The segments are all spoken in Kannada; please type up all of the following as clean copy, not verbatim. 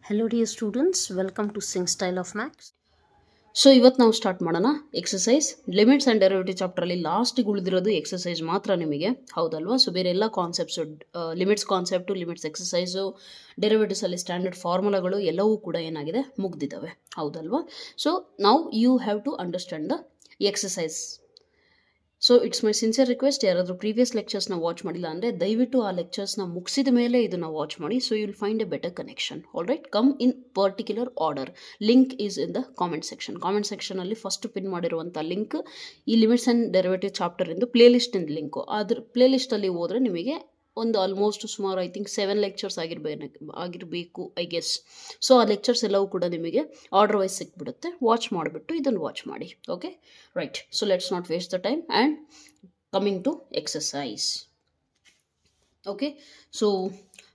Hello dear students, welcome to Sing Style of Maths. So ಇವತ್ತು ನಾವು ಸ್ಟಾರ್ಟ್ ಮಾಡೋಣ ಎಕ್ಸಸೈಸ್ ಲಿಮಿಟ್ಸ್ ಆ್ಯಂಡ್ ಡೆರಿವೇಟಿವ್ ಚಾಪ್ಟ್ರಲ್ಲಿ ಲಾಸ್ಟಿಗೆ ಉಳಿದಿರೋದು ಎಕ್ಸಸೈಸ್ ಮಾತ್ರ ನಿಮಗೆ, ಹೌದಲ್ವಾ? ಸೊ ಬೇರೆ ಎಲ್ಲ concepts, limits concept, limits exercise, ಡೆರಿವೇಟಿವ್ಸಲ್ಲಿ ಸ್ಟ್ಯಾಂಡರ್ಡ್ ಫಾರ್ಮುಲಾಗಳು ಎಲ್ಲವೂ ಕೂಡ ಏನಾಗಿದೆ, ಮುಗ್ದಿದ್ದಾವೆ, ಹೌದಲ್ವಾ? So now you have to understand the exercise. So it's my sincere request, ಯಾರಾದರೂ ಪ್ರೀವಿಯಸ್ ಲೆಕ್ಚರ್ಸ್ನ ವಾಚ್ ಮಾಡಿಲ್ಲ ಅಂದರೆ ದಯವಿಟ್ಟು ಆ ಲೆಕ್ಚರ್ಸ್ನ ಮುಗಿಸಿದ ಮೇಲೆ ಇದನ್ನು ವಾಚ್ ಮಾಡಿ. So you will find a better connection. All right, come in particular order. Link is in the comment section. Comment ಸೆಕ್ಷನಲ್ಲಿ ಫಸ್ಟ್ ಪಿನ್ ಮಾಡಿರುವಂಥ ಲಿಂಕ್ ಈ ಲಿಮಿಟ್ಸ್ ಆ್ಯಂಡ್ ಡೆರಿವೇಟಿವ್ ಚಾಪ್ಟರಿಂದ ಪ್ಲೇಲಿಸ್ಟಿಂದ ಲಿಂಕು. ಅದ್ರ ಪ್ಲೇಲಿಸ್ಟಲ್ಲಿ ಹೋದರೆ ನಿಮಗೆ ಒಂದು ಆಲ್ಮೋಸ್ಟ್ ಸುಮಾರು ಐ ಥಿಂಕ್ 7 ಲೆಕ್ಚರ್ಸ್ ಆಗಿರಬೇಕು ಐ ಗೆಸ್. ಸೊ ಆ ಲೆಕ್ಚರ್ಸ್ ಎಲ್ಲವೂ ಕೂಡ ನಿಮಗೆ ಆರ್ಡರ್ ವೈಸ್ ಸಿಕ್ಬಿಡುತ್ತೆ. ವಾಚ್ ಮಾಡಿಬಿಟ್ಟು ಇದನ್ನು ವಾಚ್ ಮಾಡಿ. Okay right, so let's not waste the time and coming to exercise. Okay, so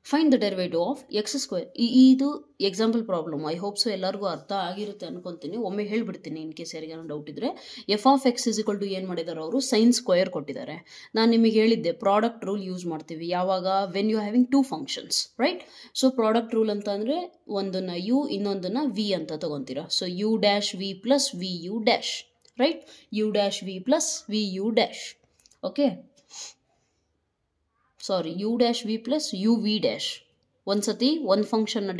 find the derivative of X square. ಇದು example problem. I hope so ಎಲ್ಲರಿಗೂ ಅರ್ಥ ಆಗಿರುತ್ತೆ ಅನ್ಕೊತೀನಿ. ಒಮ್ಮೆ ಹೇಳ್ಬಿಡ್ತೀನಿ ಇನ್ ಕೇಸ್ ಯಾರಿಗಾನ ಡೌಟ್ ಇದ್ರೆ. F of X is equal to ಏನು ಮಾಡಿದ್ದಾರೆ ಅವರು, ಸೈನ್ ಸ್ಕ್ವೇರ್ ಕೊಟ್ಟಿದ್ದಾರೆ. ನಾನು ನಿಮಗೆ ಹೇಳಿದ್ದೆ ಪ್ರಾಡಕ್ಟ್ ರೂಲ್ ಯೂಸ್ ಮಾಡ್ತೀವಿ ಯಾವಾಗ, when you having 2 functions, right? So product rule ಅಂತ ಅಂದರೆ ಒಂದನ್ನು ಯು ಇನ್ನೊಂದನ್ನು ವಿ ಅಂತ ತಗೊತೀರಾ. So U dash V plus V you dash, right? U dash V plus V you dash. Okay, sorry, U dash V plus U V dash. ಒಂದು ಸತಿ ಒಂದು ಫಂಕ್ಷನ್ನ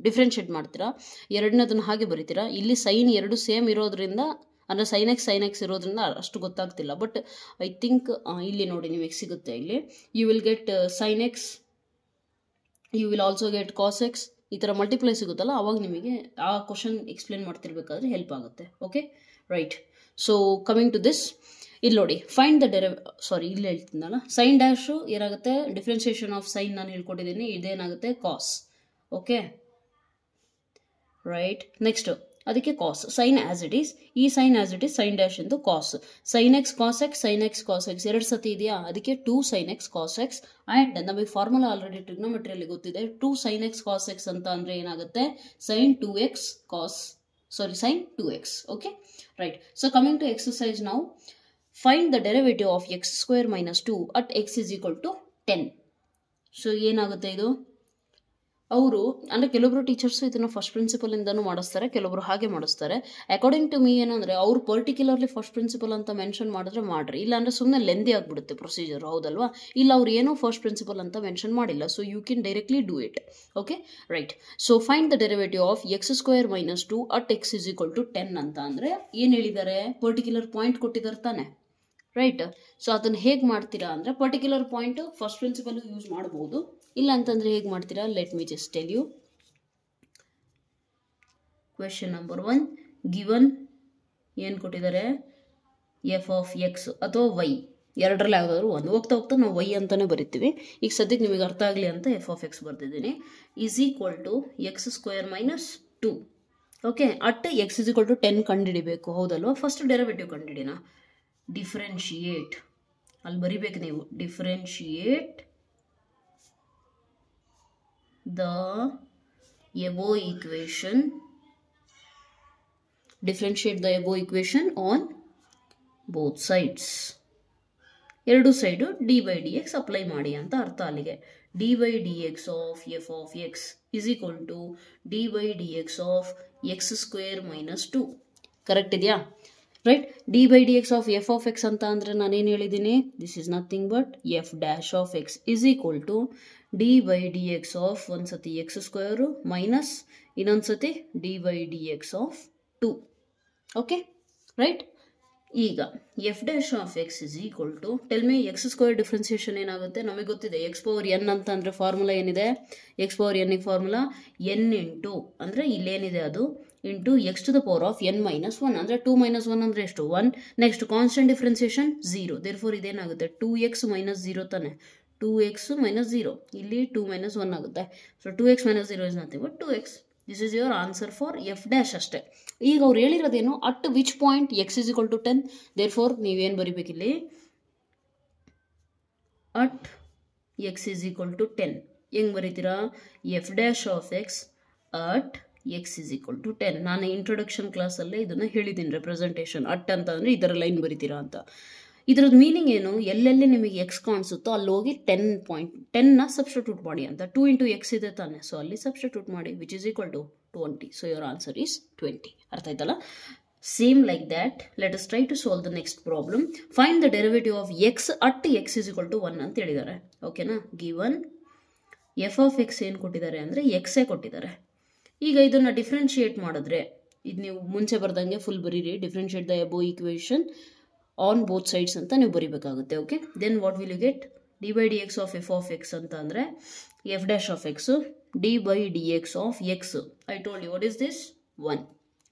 ಡಿಫ್ರೆನ್ಷಿಯೇಟ್ ಮಾಡ್ತೀರಾ, ಎರಡನೇದನ್ನು ಹಾಗೆ ಬರೀತೀರಾ. ಇಲ್ಲಿ ಸೈನ್ ಎರಡು ಸೇಮ್ ಇರೋದ್ರಿಂದ, ಅಂದರೆ ಸೈನ್ ಎಕ್ಸ್ ಇರೋದ್ರಿಂದ ಅಷ್ಟು ಗೊತ್ತಾಗ್ತಿಲ್ಲ. ಬಟ್ ಐ ಥಿಂಕ್ ಇಲ್ಲಿ ನೋಡಿ ನಿಮಗೆ ಸಿಗುತ್ತೆ. ಇಲ್ಲಿ you will get sine x, you will also get cos x. ಈ ಥರ ಮಲ್ಟಿಪ್ಲೈ ಸಿಗುತ್ತಲ್ಲ, ಅವಾಗ ನಿಮಗೆ ಆ ಕ್ವಶನ್ ಎಕ್ಸ್ಪ್ಲೇನ್ ಮಾಡ್ತಿರ್ಬೇಕಾದ್ರೆ ಹೆಲ್ಪ್ ಆಗುತ್ತೆ. Okay right, so coming to this, ಇಲ್ಲಿ ನೋಡಿ ಫೈಂಡ್ ದ ಇಲ್ಲಿ ಹೇಳ್ತೀನಲ್ಲ, ಸೈನ್ ಡ್ಯಾಶು ಏನಾಗುತ್ತೆ, ಡಿಫ್ರೆನ್ಸಿಯೇಷನ್ ಆಫ್ ಸೈನ್ ನಾನು ಹೇಳ್ಕೊಟ್ಟಿದ್ದೀನಿ, ಇದೇನಾಗುತ್ತೆ ಕಾಸ್. ಓಕೆ ರೈಟ್, ನೆಕ್ಸ್ಟ್ ಅದಕ್ಕೆ cos, sine as it is, ಈ sine as it is sine dash ಇಂದು cos. Sine x cos X, sine x cos x ಎರಡು ಸತಿ ಇದೆಯಾ, ಅದಕ್ಕೆ 2 sine x cos x. And ನಮಗೆ ಫಾರ್ಮುಲಾ ಆಲ್ರೆಡಿ ಟ್ರಿಗ್ನೋಮೆಟ್ರಿಯಲ್ಲಿ ಗೊತ್ತಿದೆ. 2 ಸೈನ್ ಎಕ್ಸ್ ಕಾಸ್ ಎಕ್ಸ್ ಅಂತ ಅಂದರೆ ಏನಾಗುತ್ತೆ, sine 2x sine 2x. Okay right, so coming to exercise ನಾವು. Find the derivative of x square minus 2 at x is equal to 10. So ಏನಾಗುತ್ತೆ ಇದು, ಅವರು ಅಂದರೆ ಕೆಲವೊಬ್ರು ಟೀಚರ್ಸು ಇದನ್ನು ಫಸ್ಟ್ ಪ್ರಿನ್ಸಿಪಲ್ ಇಂದನೂ ಮಾಡಿಸ್ತಾರೆ, ಕೆಲವೊಬ್ರು ಹಾಗೆ ಮಾಡಿಸ್ತಾರೆ. ಅಕಾರ್ಡಿಂಗ್ ಟು ಮೀ ಏನಂದರೆ ಅವರು ಪರ್ಟಿಕ್ಯುಲರ್ಲಿ ಫಸ್ಟ್ ಪ್ರಿನ್ಸಿಪಲ್ ಅಂತ ಮೆನ್ಷನ್ ಮಾಡಿದ್ರೆ ಮಾಡ್ರಿ, ಇಲ್ಲಾಂದರೆ ಸುಮ್ಮನೆ ಲೆಂದಿ ಆಗಿಬಿಡುತ್ತೆ ಪ್ರೊಸೀಜರ್, ಹೌದಲ್ವಾ? ಇಲ್ಲ ಅವ್ರು ಏನೂ ಫಸ್ಟ್ ಪ್ರಿನ್ಸಿಪಲ್ ಅಂತ ಮೆನ್ಷನ್ ಮಾಡಿಲ್ಲ. So you can directly do it. Okay right, so find the derivative of X square minus 2 at X is equal to 10 ಅಂತ ಅಂದರೆ ಏನು ಹೇಳಿದ್ದಾರೆ, ಪರ್ಟಿಕ್ಯುಲರ್ ಪಾಯಿಂಟ್ ಕೊಟ್ಟಿದ್ದಾರೆ ತಾನೆ, ರೈಟ್? ಸೊ ಅದನ್ನು ಹೇಗೆ ಮಾಡ್ತೀರಾ ಅಂದರೆ, particular point first principle use ಮಾಡ್ಬೋದು, ಇಲ್ಲ ಅಂತಂದರೆ ಹೇಗೆ ಮಾಡ್ತೀರಾ, let me just tell you. Question number 1 given ಏನು ಕೊಟ್ಟಿದ್ದಾರೆ, ಎಫ್ ಆಫ್ ಎಕ್ಸ್ ಅಥವಾ ವೈ, ಎರಡರಲ್ಲಿ ಯಾವುದಾದ್ರು ಒಂದು. ಹೋಗ್ತಾ ಹೋಗ್ತಾ ನಾವು ವೈ ಅಂತಲೇ ಬರಿತೀವಿ. ಈಗ ಸದ್ಯಕ್ಕೆ ನಿಮಗೆ ಅರ್ಥ ಆಗಲಿ ಅಂತ ಎಫ್ ಆಫ್ ಎಕ್ಸ್ ಬರ್ತಿದ್ದೀನಿ. Is equal to X square minus 2. Okay, at X is equal to 10 ಕಂಡುಹಿಡಿಬೇಕು, ಹೌದಲ್ವಾ? First derivative ಕಂಡುಹಿಡಿನ. ಡಿಫ್ರೆನ್ಶಿಯೇಟ್, ಅಲ್ಲಿ ಬರಿಬೇಕು ನೀವು, differentiate the above equation, differentiate the above equation on both sides. ಎರಡು side D by D X apply ಮಾಡಿ ಅಂತ ಅರ್ಥ ಅಲ್ಲಿಗೆ. D by D X of F of X is equal to D by D X of X square minus 2. Correct ಇದೆಯಾ? Right, D by D X of F of X ಅಂತ ಅಂದರೆ ನಾನೇನು ಹೇಳಿದ್ದೀನಿ, this is nothing but F dash of X is equal to D by D X of ಒಂದು ಸತಿ ಎಕ್ಸ್ ಸ್ಕ್ವೇರು ಮೈನಸ್ ಇನ್ನೊಂದು ಸತಿ D by D X of 2. Okay right, ಈಗ F dash of X is equal to, tell me X square differentiation ಏನಾಗುತ್ತೆ, ನಮಗೆ ಗೊತ್ತಿದೆ ಎಕ್ಸ್ ಪವರ್ ಎನ್ ಅಂತ ಅಂದರೆ ಫಾರ್ಮುಲಾ ಏನಿದೆ, ಎಕ್ಸ್ ಪವರ್ ಎನ್ನಿಗೆ ಫಾರ್ಮುಲಾ ಎನ್ ಇಂಟು ಅಂದರೆ ಇಲ್ಲೇನಿದೆ ಅದು into X to the power of N minus 1 ಅಂದರೆ 2 ಮೈನಸ್ 1 ಅಂದರೆ ಎಷ್ಟು, 1. ನೆಕ್ಸ್ಟ್ ಕಾನ್ಸ್ಟೆಂಟ್ ಡಿಫ್ರೆನ್ಸಿಯೇಷನ್ 0, ದೇರ್ಫೋರ್ ಇದೇನಾಗುತ್ತೆ 2x ಮೈನಸ್ 0 ತಾನೆ, 2x ಮೈನಸ್ 0, ಇಲ್ಲಿ 2 ಮೈನಸ್ 1 ಆಗುತ್ತೆ. So 2x minus 0 is nothing but 2x. This is your answer for F dash ಅಷ್ಟೇ. ಈಗ ಅವ್ರು ಹೇಳಿರೋದೇನು, at which point X is equal to 10, therefore ನೀವೇನು ಬರಿಬೇಕಿಲ್ಲಿ, at X is equal to 10. ಹೆಂಗೆ ಬರೀತೀರಾ, F dash of X at X is equal to 10. ನಾನು ಇಂಟ್ರೊಡಕ್ಷನ್ ಕ್ಲಾಸಲ್ಲೇ ಇದನ್ನು ಹೇಳಿದ್ದೀನಿ, ರೆಪ್ರೆಸೆಂಟೇಷನ್ ಅಟ್ ಅಂತ ಅಂದರೆ ಇದರ ಲೈನ್ ಬರಿತೀರಾ ಅಂತ. ಇದ್ರದ್ದು ಮೀನಿಂಗ್ ಏನು, ಎಲ್ಲೆಲ್ಲಿ ನಿಮಗೆ ಎಕ್ಸ್ ಕಾಣಿಸುತ್ತೋ ಅಲ್ಲಿ ಹೋಗಿ 10ನ ಸಬ್ಸ್ಟಿಟ್ಯೂಟ್ ಮಾಡಿ ಅಂತ. 2 ಇಂಟು ಎಕ್ಸ್ ಇದೆ ತಾನೆ, ಸೊ ಅಲ್ಲಿ ಸಬ್ಸ್ಟಿಟ್ಯೂಟ್ ಮಾಡಿ, which is equal to 20. So your answer is 20. ಅರ್ಥ ಆಯ್ತಲ್ಲ? Same like that let us try to solve the next problem. Find the derivative of X at X is equal to 1 ಅಂತ ಹೇಳಿದ್ದಾರೆ. ಓಕೆನಾ? ಗಿವನ್ ಎಫ್ ಆಫ್ ಎಕ್ಸ್ ಏನು ಕೊಟ್ಟಿದ್ದಾರೆ ಅಂದರೆ ಎಕ್ಸೇ ಕೊಟ್ಟಿದ್ದಾರೆ. ಈಗ ಇದನ್ನು ಡಿಫ್ರೆನ್ಶಿಯೇಟ್ ಮಾಡಿದ್ರೆ, ಇದು ನೀವು ಮುಂಚೆ ಬರ್ದಂಗೆ ಫುಲ್ ಬರೀರಿ, differentiate the above equation on both sides ಅಂತ ನೀವು ಬರೀಬೇಕಾಗುತ್ತೆ. Okay, then what will you get? D by D X of F of X ಅಂತ ಅಂದರೆ f dash of x d by D X of x. I told you what is this? 1.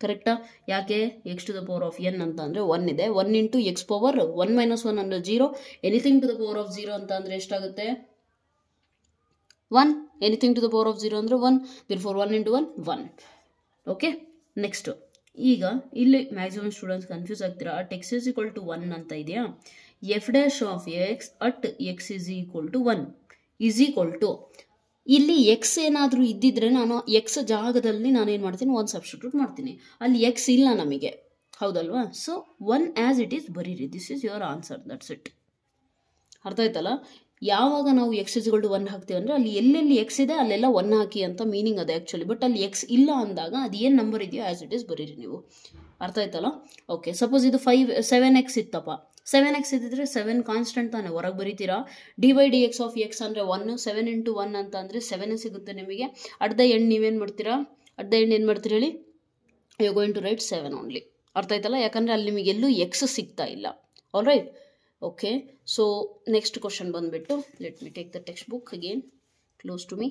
ಕರೆಕ್ಟಾ? ಯಾಕೆ? X to the power of n ಅಂತ ಅಂದರೆ 1 ಇದೆ. 1 ಇಂಟು ಎಕ್ಸ್ ಪವರ್ 1 ಮೈನಸ್ 1 ಅಂದರೆ 0. Anything to the power of 0 ಅಂತ ಅಂದರೆ ಎಷ್ಟಾಗುತ್ತೆ? 1. Anything to the power of 0 ಅಂದರೆ 1. therefore 1 into 1 1. Okay, next. ಈಗ ಇಲ್ಲಿ ಮ್ಯಾಕ್ಸಿಮಮ್ ಸ್ಟೂಡೆಂಟ್ಸ್ ಕನ್ಫ್ಯೂಸ್ ಆಗ್ತೀರಾ. At X is equal to 1 ಅಂತ ಇದೆಯಾ, f dash of X at X is equal to 1 is equal to, ಇಲ್ಲಿ ಎಕ್ಸ್ ಏನಾದರೂ ಇದ್ದಿದ್ರೆ ನಾನು ಎಕ್ಸ್ ಜಾಗದಲ್ಲಿ ನಾನೇನು ಮಾಡ್ತೀನಿ, 1 ಸಬ್ಸ್ಟಿಟ್ಯೂಟ್ ಮಾಡ್ತೀನಿ. ಅಲ್ಲಿ ಎಕ್ಸ್ ಇಲ್ಲ ನಮಗೆ, ಹೌದಲ್ವಾ? ಸೊ 1 ಆ್ಯಸ್ ಇಟ್ ಈಸ್ ಬರೀರಿ. This is your answer, that's it. ಅರ್ಥ ಆಯ್ತಲ್ಲ? ಯಾವಾಗ ನಾವು ಎಕ್ಸ್ ಇಸ್ಗಳು ಟು 1 ಹಾಕ್ತೀವಿ ಅಂದರೆ ಅಲ್ಲಿ ಎಲ್ಲೆಲ್ಲಿ ಎಕ್ಸ್ ಇದೆ ಅಲ್ಲೆಲ್ಲ 1 ಹಾಕಿ ಅಂತ ಮೀನಿಂಗ್ ಅದೇ ಆ್ಯಕ್ಚುಲಿ. ಬಟ್ ಅಲ್ಲಿ ಎಕ್ಸ್ ಇಲ್ಲ ಅಂದಾಗ ಅದು ಏನು ನಂಬರ್ ಇದೆಯೋ ಆ್ಯಸ್ ಇಟ್ ಈಸ್ ಬರೀರಿ ನೀವು. ಅರ್ಥ ಆಯ್ತಲ್ಲ? ಓಕೆ, ಸಪೋಸ್ ಇದು 7x ಇತ್ತಪ್ಪ. 7x ಇದ್ದಿದ್ರೆ 7 ಕಾನ್ಸ್ಟೆಂಟ್ ತಾನೆ, ಹೊರಗೆ ಬರೀತೀರಾ. D by D X of x ಅಂದರೆ 1. 7 ಇಂಟು 1 ಅಂತ ಅಂದರೆ 7 ಸಿಗುತ್ತೆ ನಿಮಗೆ. ಅಟ್ ದ ಎಂಡ್ ನೀವೇನು ಮಾಡ್ತೀರಾ? ಅಟ್ ದ ಎಂಡ್ ಏನು ಮಾಡ್ತೀರಿ ಹೇಳಿ? You going to write 7 only. ಅರ್ಥ ಆಯ್ತಲ್ಲ? ಯಾಕಂದರೆ ಅಲ್ಲಿ ನಿಮಗೆ ಎಲ್ಲೂ ಎಕ್ಸ್ ಸಿಗ್ತಾ ಇಲ್ಲ. All right. Okay, so next question ಬಂದುಬಿಟ್ಟು, let me take the textbook again close to me.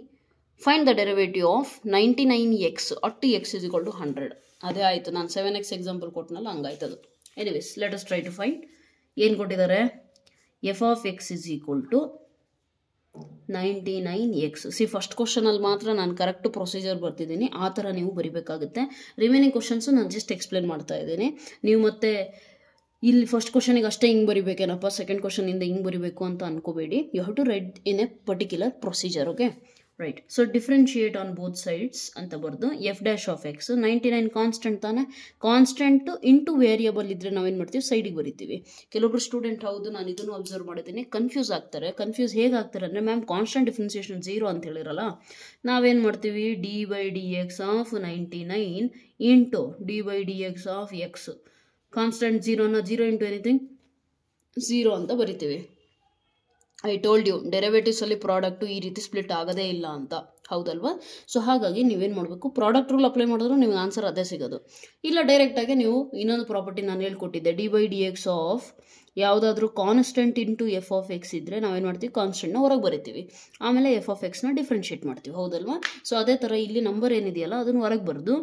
Find the derivative of 99x at X is equal to 100. ಅದೇ ಆಯಿತು, ನಾನು 7x ಎಕ್ಸಾಂಪಲ್ ಕೊಟ್ಟನಲ್ಲ, ಹಂಗಾಯ್ತದು. Anyways let us try to find. ಏನು ಕೊಟ್ಟಿದ್ದಾರೆ? F of X is equal to 99x. First ಕ್ವಶನಲ್ಲಿ ಮಾತ್ರ ನಾನು ಕರೆಕ್ಟ್ ಪ್ರೊಸೀಜರ್ ಬರ್ತಿದ್ದೀನಿ, ಆ ಥರ ನೀವು ಬರಿಬೇಕಾಗುತ್ತೆ. ರಿಮೈನಿಂಗ್ ಕ್ವಶನ್ಸು ನಾನು ಜಸ್ಟ್ ಎಕ್ಸ್ಪ್ಲೇನ್ ಮಾಡ್ತಾ ಇದ್ದೀನಿ. ನೀವು ಮತ್ತೆ ಇಲ್ಲಿ ಫಸ್ಟ್ ಕ್ವಶನಿಗೆ ಅಷ್ಟೇ ಹಿಂಗೆ ಬರಿಬೇಕೇನಪ್ಪ, ಸೆಕೆಂಡ್ ಕ್ವಶನಿಂದ ಹಿಂಗೆ ಬರಿಬೇಕು ಅಂತ ಅನ್ಕೋಬೇಡಿ. You have to write in a particular procedure. Okay, right. So differentiate on both sides ಅಂತ ಬರೆದು f dash of x 99 constant ತಾನೆ, ಕಾನ್ಸ್ಟೆಂಟ್ ಇಂಟು ವೇರಿಯಬಲ್ ಇದ್ದರೆ ನಾವೇನು ಮಾಡ್ತೀವಿ? ಸೈಡಿಗೆ ಬರಿತೀವಿ. ಕೆಲವೊಬ್ರು ಸ್ಟೂಡೆಂಟ್, ಹೌದು ನಾನು ಇದನ್ನು ಅಬ್ಸರ್ವ್ ಮಾಡಿದ್ದೀನಿ, ಕನ್ಫ್ಯೂಸ್ ಆಗ್ತಾರೆ. ಕನ್ಫ್ಯೂಸ್ ಹೇಗಾಗ್ತಾರೆ ಅಂದರೆ, ಮ್ಯಾಮ್ ಕಾನ್ಸ್ಟೆಂಟ್ ಡಿಫ್ರೆನ್ಸಿಯೇಷನ್ 0 ಅಂತ ಹೇಳಿರಲ್ಲ, ನಾವೇನು ಮಾಡ್ತೀವಿ? D by D X of 99 into d by D X of x. Constant 0ನ 0 ಇಂಟು ಎನಿಥಿಂಗ್ 0 ಅಂತ ಬರಿತೀವಿ. ಐ ಟೋಲ್ಡ್ ಯು ಡೆರಿವೇಟಿವ್ಸಲ್ಲಿ ಪ್ರಾಡಕ್ಟು ಈ ರೀತಿ ಸ್ಪ್ಲಿಟ್ ಆಗೋದೇ ಇಲ್ಲ ಅಂತ, ಹೌದಲ್ವಾ? ಸೊ ಹಾಗಾಗಿ ನೀವೇನು ಮಾಡಬೇಕು? ಪ್ರಾಡಕ್ಟ್ ರೂಲ್ ಅಪ್ಲೈ ಮಾಡಿದ್ರು ನಿಮ್ಗೆ ಆನ್ಸರ್ ಅದೇ ಸಿಗೋದು. ಇಲ್ಲ ಡೈರೆಕ್ಟಾಗಿ ನೀವು ಇನ್ನೊಂದು ಪ್ರಾಪರ್ಟಿ ನಾನು ಹೇಳ್ಕೊಟ್ಟಿದ್ದೆ, d by D X of ಯಾವುದಾದ್ರೂ constant into f of x ಇದ್ದರೆ ನಾವೇನು ಮಾಡ್ತೀವಿ? ಕಾನ್ಸ್ಟೆಂಟ್ನ ಹೊರಗೆ ಬರಿತೀವಿ, ಆಮೇಲೆ ಎಫ್ ಆಫ್ ಎಕ್ಸ್ನ ಡಿಫ್ರೆನ್ಷಿಯೇಟ್ ಮಾಡ್ತೀವಿ, ಹೌದಲ್ವಾ? ಸೊ ಅದೇ ಥರ ಇಲ್ಲಿ ನಂಬರ್ ಏನಿದೆಯಲ್ಲ ಅದನ್ನು ಹೊರಗೆ ಬರೆದು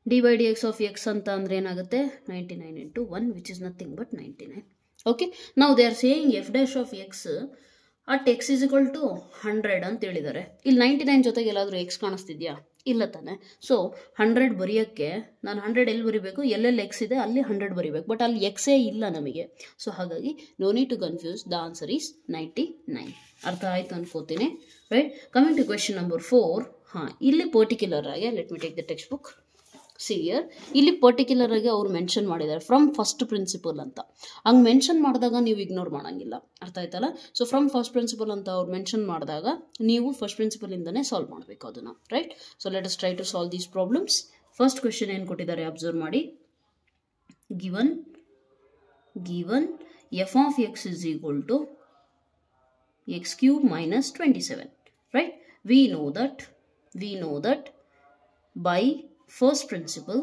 d by D X of X ಅಂತ ಅಂದರೆ ಏನಾಗುತ್ತೆ? 99 into 1 which is nothing but 99. Okay, ನಾವು they are saying f dash of X at X is equal to 100 ಅಂತ ಹೇಳಿದ್ದಾರೆ. ಇಲ್ಲಿ 99 ಜೊತೆಗೆ ಎಲ್ಲಾದರೂ ಎಕ್ಸ್ ಕಾಣಿಸ್ತಿದ್ಯಾ? ಇಲ್ಲ ತಾನೆ. ಸೊ 100 ಬರೆಯೋಕ್ಕೆ ನಾನು 100 ಎಲ್ಲಿ ಬರಿಬೇಕು? ಎಲ್ಲೆಲ್ಲಿ ಎಕ್ಸ್ ಇದೆ ಅಲ್ಲಿ 100 ಬರಿಬೇಕು. ಬಟ್ ಅಲ್ಲಿ ಎಕ್ಸೇ ಇಲ್ಲ ನಮಗೆ. ಸೊ ಹಾಗಾಗಿ no need to confuse, the answer is 99. ಅರ್ಥ ಆಯ್ತು ಅನ್ಕೋತೀನಿ, right? Coming to question number 4. ಹಾಂ, ಇಲ್ಲಿ ಪರ್ಟಿಕ್ಯುಲರ್ ಆಗಿ let me take the textbook. ಸಿಯರ್ ಇಲ್ಲಿ ಪರ್ಟಿಕ್ಯುಲರ್ ಆಗಿ ಅವ್ರು ಮೆನ್ಷನ್ ಮಾಡಿದ್ದಾರೆ ಫ್ರಮ್ ಫಸ್ಟ್ ಪ್ರಿನ್ಸಿಪಲ್ ಅಂತ. ಹಂಗೆ ಮೆನ್ಷನ್ ಮಾಡಿದಾಗ ನೀವು ಇಗ್ನೋರ್ ಮಾಡೋಂಗಿಲ್ಲ. ಅರ್ಥ ಆಯ್ತಲ್ಲ? ಸೊ ಫ್ರಮ್ ಫಸ್ಟ್ ಪ್ರಿನ್ಸಿಪಲ್ ಅಂತ ಅವ್ರು ಮೆನ್ಷನ್ ಮಾಡಿದಾಗ ನೀವು ಫಸ್ಟ್ ಪ್ರಿನ್ಸಿಪಲಿಂದನೇ ಸಾಲ್ವ್ ಮಾಡಬೇಕು ಅದನ್ನು, right? So let us try to solve these problems. First question ಏನು ಕೊಟ್ಟಿದ್ದಾರೆ ಅಬ್ಸರ್ವ್ ಮಾಡಿ. Given f of X is equal to x cube minus 27, right? We know that by first principle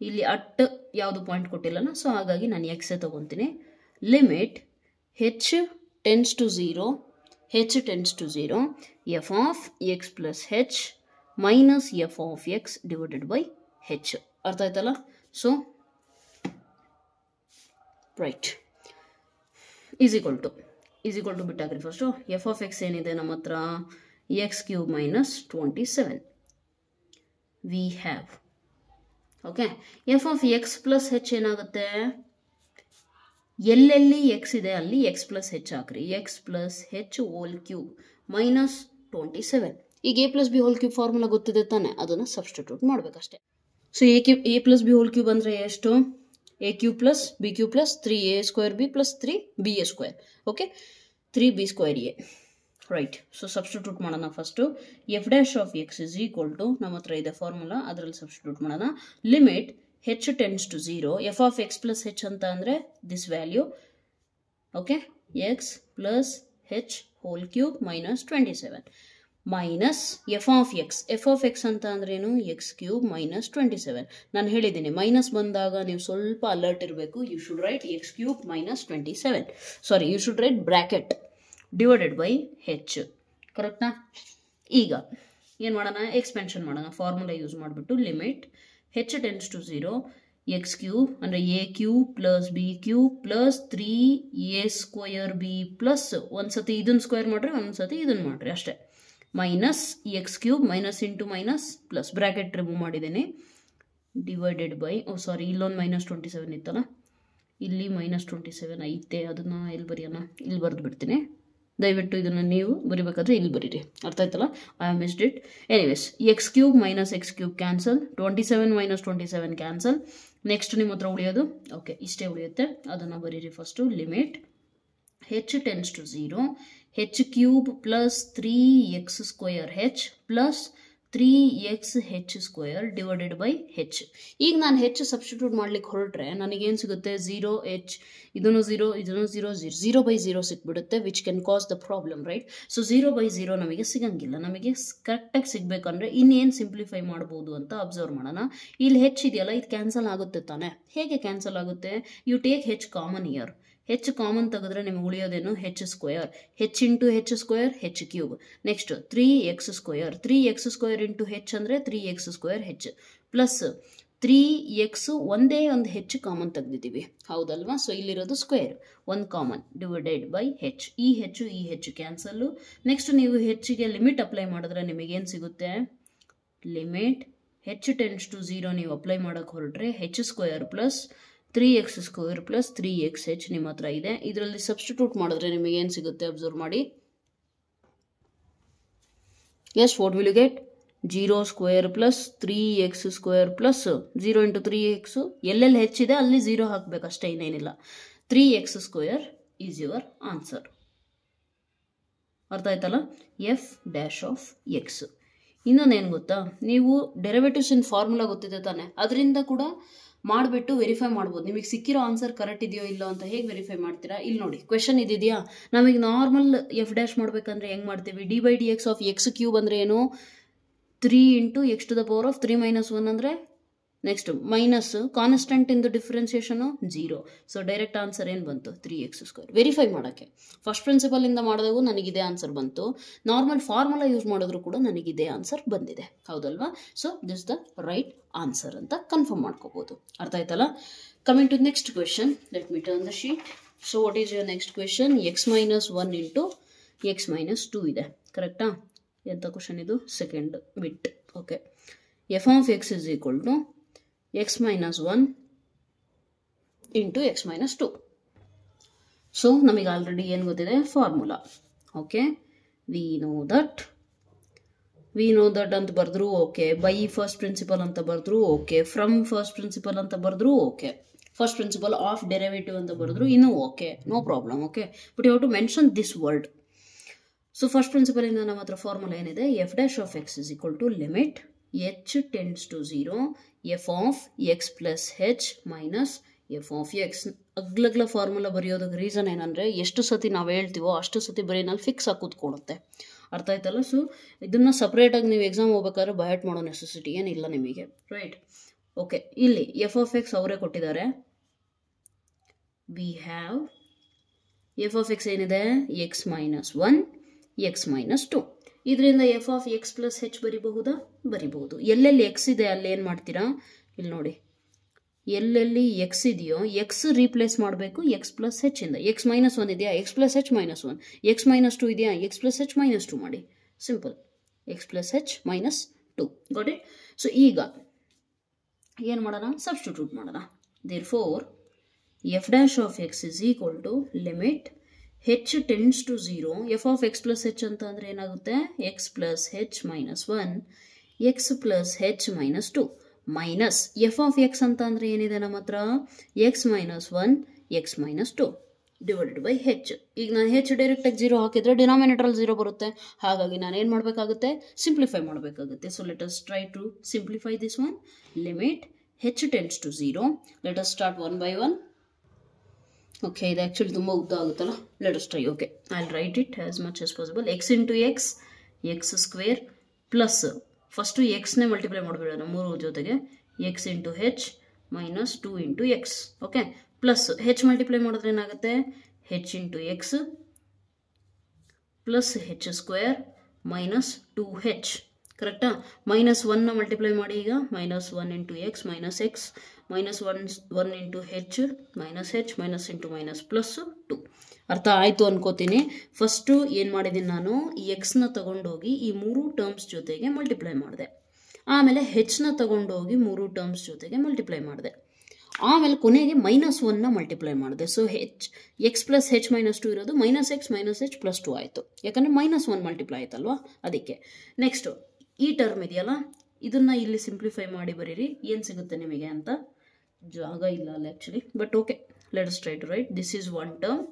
ಇಲ್ಲಿ ಅಟ್ ಯಾವುದು ಪಾಯಿಂಟ್ ಕೊಟ್ಟಿಲ್ಲನ, ಸೊ ಹಾಗಾಗಿ ನಾನು ಎಕ್ಸೇ ತಗೊತೀನಿ. Limit h tends to 0 f of x plus h minus f of x divided by h. ಅರ್ಥ ಆಯ್ತಲ್ಲ? So right is equal to ಬಿಟ್ಟಾಗ್ರಿ ಫಸ್ಟು. ಎಫ್ ಆಫ್ ಎಕ್ಸ್ ಏನಿದೆ ನಮ್ಮ ಹತ್ರ? X cube minus 27 we have. Okay, f of x plus h ಏನಾಗುತ್ತೆ? ಎಲ್ಲೆಲ್ಲಿ ಎಕ್ಸ್ ಇದೆ ಅಲ್ಲಿ ಎಕ್ಸ್ ಪ್ಲಸ್ ಹೆಚ್ ಹಾಕ್ರಿ. X plus h whole cube minus 27. ಈಗ a plus b whole cube formula ಗೊತ್ತಿದೆ ತಾನೆ, ಅದನ್ನು ಸಬ್ಸ್ಟಿಟ್ಯೂಟ್ ಮಾಡಬೇಕಷ್ಟೇ. So a plus b whole cube ಅಂದರೆ ಎಷ್ಟು? a cube plus b cube plus 3a square b plus 3b square. Okay, 3b square a. Right. So substitute ಮಾಡೋಣ first. F dash of X is equal to, ನಮ್ಮ ಹತ್ರ ಇದೆ ಫಾರ್ಮುಲಾ, ಅದರಲ್ಲಿ ಸಬ್ಸ್ಟಿಟ್ಯೂಟ್ ಮಾಡೋಣ. Limit h tends to 0, f of x plus h ಅಂತ ಅಂದರೆ this value. Okay, x plus h whole cube minus 27 minus f of X ಅಂತ ಅಂದ್ರೇನು? X cube minus 27. ನಾನು ಹೇಳಿದ್ದೀನಿ ಮೈನಸ್ ಬಂದಾಗ ನೀವು ಸ್ವಲ್ಪ ಅಲರ್ಟ್ ಇರಬೇಕು. You should write x cube minus 27, sorry you should write bracket divided by h. ಕರೆಕ್ಟಾ? ಈಗ ಏನು ಮಾಡೋಣ? ಎಕ್ಸ್ಪೆನ್ಷನ್ ಮಾಡೋಣ. ಫಾರ್ಮುಲಾ ಯೂಸ್ ಮಾಡಿಬಿಟ್ಟು limit h tends to 0, x cube ಅಂದರೆ a cube plus b cube plus 3a square b plus ಒಂದ್ಸತಿ ಇದನ್ನು ಸ್ಕ್ವೇರ್ ಮಾಡಿರಿ, ಒಂದ್ಸತಿ ಇದನ್ನು ಮಾಡಿರಿ ಅಷ್ಟೇ, minus x cube minus into minus plus bracket remove ಮಾಡಿದ್ದೀನಿ, ಡಿವೈಡೆಡ್ ಬೈ, ಸಾರಿ ಇಲ್ಲೊಂದು ಮೈನಸ್ 27 ಇತ್ತಲ್ಲ, ಇಲ್ಲಿ ಮೈನಸ್ 27 ಐತೆ, ಅದನ್ನು ಎಲ್ಲಿ ಬರೆಯೋಣ? ಇಲ್ಲಿ ಬರೆದು ಬಿಡ್ತೀನಿ. ದಯವಿಟ್ಟು ಇದನ್ನು ನೀವು ಬರಿಬೇಕಾದ್ರೆ ಇಲ್ಲಿ ಬರೀರಿ. ಅರ್ಥ ಆಯ್ತಲ್ಲ? I have missed it. Anyways, x cube minus x cube cancel, 27 minus 27 cancel. Next ನಿಮ್ಮ ಹತ್ರ ಉಳಿಯೋದು ಓಕೆ ಇಷ್ಟೇ ಉಳಿಯುತ್ತೆ, ಅದನ್ನು ಬರೀರಿ first. Limit h tends to 0, h cube plus 3x square h plus 3x h square divided by h. ಈಗ ನಾನು ಹೆಚ್ ಸಬ್ಸ್ಟಿಟ್ಯೂಟ್ ಮಾಡ್ಲಿಕ್ಕೆ ಹೊರಟ್ರೆ ನನಗೇನು ಸಿಗುತ್ತೆ? 0h, ಇದನ್ನು 0, ಇದನ್ನು 0, 0/0 ಸಿಕ್ಬಿಡುತ್ತೆ, which can cause the problem, right? So 0/0 ನಮಗೆ ಸಿಗಂಗಿಲ್ಲ. ನಮಗೆ ಕರೆಕ್ಟಾಗಿ ಸಿಗಬೇಕಂದ್ರೆ ಇನ್ನೇನು ಸಿಂಪ್ಲಿಫೈ ಮಾಡ್ಬೋದು ಅಂತ ಅಬ್ಸರ್ವ್ ಮಾಡೋಣ. ಇಲ್ಲಿ ಹೆಚ್ ಇದೆಯಲ್ಲ, ಇದು ಕ್ಯಾನ್ಸಲ್ ಆಗುತ್ತೆ ತಾನೆ? ಹೇಗೆ ಕ್ಯಾನ್ಸಲ್ ಆಗುತ್ತೆ? You take h common here. H common ತೆಗೆದ್ರೆ ನಿಮಗೆ ಉಳಿಯೋದೇನು? H square, h into h square h cube. Next 3x square into h ಅಂದರೆ 3x square H plus 3x ಒಂದೇ ಒಂದು ಹೆಚ್ ಕಾಮನ್ ತೆಗೆದಿದ್ದೀವಿ, ಹೌದಲ್ವಾ? ಸೊ ಇಲ್ಲಿರೋದು ಸ್ಕ್ವೇರ್, ಒಂದು ಕಾಮನ್, ಡಿವೈಡೆಡ್ ಬೈ ಹೆಚ್. ಈ ಹೆಚ್ಚು ಕ್ಯಾನ್ಸಲ್ಲು. ನೆಕ್ಸ್ಟ್ ನೀವು ಹೆಚ್ಚಿಗೆ ಲಿಮಿಟ್ ಅಪ್ಲೈ ಮಾಡಿದ್ರೆ ನಿಮಗೇನು ಸಿಗುತ್ತೆ? ಲಿಮಿಟ್ ಹೆಚ್ ಟೆನ್ಸ್ ಟು 0 ನೀವು ಅಪ್ಲೈ ಮಾಡೋಕ್ಕೆ ಹೊರಟ್ರೆ h square plus 3x square plus 3xh ನಿಮ್ಮ ಹತ್ರ ಇದೆ. ಇದರಲ್ಲಿ ಸಬ್ಸ್ಟಿಟ್ಯೂಟ್ ಮಾಡಿದ್ರೆ ನಿಮಗೆ ಏನು ಸಿಗುತ್ತೆ? ಅಬ್ಸರ್ವ್ ಮಾಡಿ. Yes, what will you get? 0 square plus 3x square plus 0 into 3x, ಎಲ್ಲೆಲ್ಲಿ ಹೆಚ್ಚಿದೆ ಅಲ್ಲಿ 0 ಹಾಕಬೇಕಷ್ಟೇ, ಇನ್ನೇನಿಲ್ಲ. 3x square is your answer. ಅರ್ಥ ಆಯ್ತಲ್ಲ? F dash of X. ಇನ್ನೊಂದೇನು ಗೊತ್ತಾ? ನೀವು ಡೆರಿವೇಟಿವ್ಸ್ ಇನ್ ಫಾರ್ಮುಲಾ ಗೊತ್ತಿದೆ ತಾನೆ, ಅದರಿಂದ ಕೂಡ ಮಾಡಿಬಿಟ್ಟು ವೆರಿಫೈ ಮಾಡ್ಬೋದು. ನಿಮಗೆ ಸಿಕ್ಕಿರೋ ಆನ್ಸರ್ ಕರೆಕ್ಟ್ ಇದೆಯೋ ಇಲ್ಲೋ ಅಂತ ಹೇಗೆ ವೆರಿಫೈ ಮಾಡ್ತೀರಾ? ಇಲ್ಲಿ ನೋಡಿ, ಕ್ವೆಶನ್ ಇದೆಯಾ? ನಮಗೆ ನಾರ್ಮಲ್ ಎಫ್ ಡ್ಯಾಶ್ ಮಾಡಬೇಕಂದ್ರೆ ಹೆಂಗೆ ಮಾಡ್ತೀವಿ? D by D X of x cube ಅಂದರೆ ಏನು? 3 into X to the power of 3 - 1 ಅಂದರೆ ನೆಕ್ಸ್ಟ್ ಮೈನಸ್ ಕಾನ್ಸ್ಟೆಂಟ್ ಇಂದು ಡಿಫ್ರೆನ್ಸಿಯೇಷನು 0. ಸೊ ಡೈರೆಕ್ಟ್ ಆನ್ಸರ್ ಏನು ಬಂತು? 3x square. ವೆರಿಫೈ ಮಾಡೋಕ್ಕೆ ಫಸ್ಟ್ ಪ್ರಿನ್ಸಿಪಲಿಂದ ಮಾಡಿದಾಗೂ ನನಗಿದೇ ಆನ್ಸರ್ ಬಂತು, ನಾರ್ಮಲ್ ಫಾರ್ಮುಲಾ ಯೂಸ್ ಮಾಡಿದ್ರು ಕೂಡ ನನಗಿದೇ ಆನ್ಸರ್ ಬಂದಿದೆ, ಹೌದಲ್ವಾ? So this the right answer ಅಂತ ಕನ್ಫರ್ಮ್ ಮಾಡ್ಕೋಬೋದು. ಅರ್ಥ ಆಯ್ತಲ್ಲ? Coming to next question, let me turn the sheet. So what is your next question? x - 1 into x - 2 ಇದೆ, ಕರೆಕ್ಟಾ? ಎಂಥ ಕ್ವೆಶನ್ ಇದು? Second bit. Okay, f of X is equal to x - 1 into x - 2. So ನಮಗೆ ಆಲ್ರೆಡಿ ಏನು ಗೊತ್ತಿದೆ? Formula. Okay, we know that ಅಂತ ಬರೆದ್ರು ಓಕೆ, ಬೈ ಫಸ್ಟ್ ಪ್ರಿನ್ಸಿಪಲ್ ಅಂತ ಬರೆದ್ರು ಓಕೆ, ಫ್ರಮ್ ಫಸ್ಟ್ ಪ್ರಿನ್ಸಿಪಲ್ ಅಂತ ಬರೆದ್ರು okay, first principle of derivative ಅಂತ ಬರೆದ್ರು ಇನ್ನೂ okay, no problem. Okay, but you have to mention this word. So first principle ಇಂದ ನಮ್ಮ ಹತ್ರ ಫಾರ್ಮುಲಾ ಏನಿದೆ? F dash of X is equal to limit h tends to 0, f of x plus h minus f of x. ಅಗ್ಲಗ್ಲ ಫಾರ್ಮುಲಾ ಬರೆಯೋದಕ್ಕೆ ರೀಸನ್ ಏನಂದರೆ ಎಷ್ಟು ಸತಿ ನಾವು ಹೇಳ್ತೀವೋ ಅಷ್ಟು ಸತಿ ಬ್ರೈನಲ್ಲಿ ಫಿಕ್ಸ್ ಆಗಿ ಕೂತ್ಕೊಳ್ಳುತ್ತೆ. ಅರ್ಥ ಆಯ್ತಲ್ಲ? ಸೊ ಇದನ್ನು ಸಪ್ರೇಟಾಗಿ ನೀವು ಎಕ್ಸಾಮ್ ಹೋಗ್ಬೇಕಾದ್ರೆ ಬಯಟ್ ಮಾಡೋ ನೆಸೆಸಿಟಿ ಏನಿಲ್ಲ ನಿಮಗೆ, ರೈಟ್? ಓಕೆ, ಇಲ್ಲಿ ಎಫ್ ಆಫ್ ಎಕ್ಸ್ ಅವರೇ ಕೊಟ್ಟಿದ್ದಾರೆ. We have F of x ಏನಿದೆ? x - 1, x - 2. ಇದರಿಂದ ಎಫ್ ಆಫ್ ಎಕ್ಸ್ ಪ್ಲಸ್ ಹೆಚ್ ಬರಿಬಹುದಾ? ಬರಿಬಹುದು. ಎಲ್ಲೆಲ್ಲಿ ಎಕ್ಸ್ ಇದೆ ಅಲ್ಲಿ ಏನು ಮಾಡ್ತೀರಾ? ಇಲ್ಲಿ ನೋಡಿ, ಎಲ್ಲೆಲ್ಲಿ ಎಕ್ಸ್ ಇದೆಯೋ ಎಕ್ಸ್ ರೀಪ್ಲೇಸ್ ಮಾಡಬೇಕು ಎಕ್ಸ್ ಪ್ಲಸ್ ಹೆಚ್ ಇಂದ. x - 1 ಇದೆಯಾ? x plus h minus 1. x - 2 ಇದೆಯಾ? x ಪ್ಲಸ್ ಹೆಚ್ ಮೈನಸ್ 2 ಮಾಡಿ. Simple, x plus h minus 2. Got it? So ಈಗ ಏನು ಮಾಡೋಣ? ಸಬ್ಸ್ಟಿಟ್ಯೂಟ್ ಮಾಡೋಣ. Therefore f dash of X is equal to limit h tends to 0, f of x plus h ಅಂತ ಅಂದರೆ ಏನಾಗುತ್ತೆ? x plus h minus 1, x plus h minus 2 minus f of X ಅಂತ ಅಂದರೆ ಏನಿದೆ ನಮ್ಮ ಹತ್ರ x minus 1 x minus 2 divided by h. ಈಗ ನಾನು ಹೆಚ್ ಡೈರೆಕ್ಟಾಗಿ 0 ಹಾಕಿದರೆ ಡಿನಾಮಿನೇಟರಲ್ಲಿ 0 ಬರುತ್ತೆ. ಹಾಗಾಗಿ ನಾನು ಏನು ಮಾಡಬೇಕಾಗುತ್ತೆ, ಸಿಂಪ್ಲಿಫೈ ಮಾಡಬೇಕಾಗುತ್ತೆ. So let us try to simplify this one. Limit h tends to 0. Let us start one by one. Okay, ಇದು ಆ್ಯಕ್ಚುಲಿ ತುಂಬ ಉದ್ದ ಆಗುತ್ತಲ್ಲ. Let us try. Okay, I will write it as much as possible. X into x, x square plus first ಎಕ್ಸ್ನೇ ಮಲ್ಟಿಪ್ಲೈ ಮಾಡಿಬಿಡೋಣ 3 ಜೊತೆಗೆ, x into h minus 2 into x. Okay, plus h multiply ಮಾಡಿದ್ರೆ ಏನಾಗುತ್ತೆ, h into x plus h square minus 2h. ಕರೆಕ್ಟಾ? ಮೈನಸ್ 1ನ ಮಲ್ಟಿಪ್ಲೈ ಮಾಡಿ ಈಗ, minus 1 into x minus x minus 1 into h minus into minus plus 2. ಅರ್ಥ ಆಯಿತು ಅನ್ಕೋತೀನಿ. ಫಸ್ಟು ಏನು ಮಾಡಿದ್ದೀನಿ ನಾನು, ಈ ಎಕ್ಸ್ನ ತಗೊಂಡೋಗಿ ಈ 3 ಟರ್ಮ್ಸ್ ಜೊತೆಗೆ ಮಲ್ಟಿಪ್ಲೈ ಮಾಡಿದೆ. ಆಮೇಲೆ ಹೆಚ್ನ ತಗೊಂಡೋಗಿ 3 ಟರ್ಮ್ಸ್ ಜೊತೆಗೆ ಮಲ್ಟಿಪ್ಲೈ ಮಾಡಿದೆ. ಆಮೇಲೆ ಕೊನೆಗೆ ಮೈನಸ್ 1ನ ಮಲ್ಟಿಪ್ಲೈ ಮಾಡಿದೆ. So X plus h minus 2 ಇರೋದು ಮೈನಸ್ ಎಕ್ಸ್ ಪ್ಲಸ್ 2 ಆಯಿತು. ಯಾಕಂದರೆ ಮೈನಸ್ 1 ಮಲ್ಟಿಪ್ಲೈ ಆಯ್ತಲ್ವಾ, ಅದಕ್ಕೆ. ನೆಕ್ಸ್ಟು ಈ ಟರ್ಮ್ ಇದೆಯಲ್ಲ, ಇದನ್ನು ಇಲ್ಲಿ ಸಿಂಪ್ಲಿಫೈ ಮಾಡಿ ಬರೀರಿ, ಏನು ಸಿಗುತ್ತೆ ನಿಮಗೆ ಅಂತ. ಜಾಗ ಇಲ್ಲ ಅಲ್ಲ actually, but okay, let us try to write. This is one term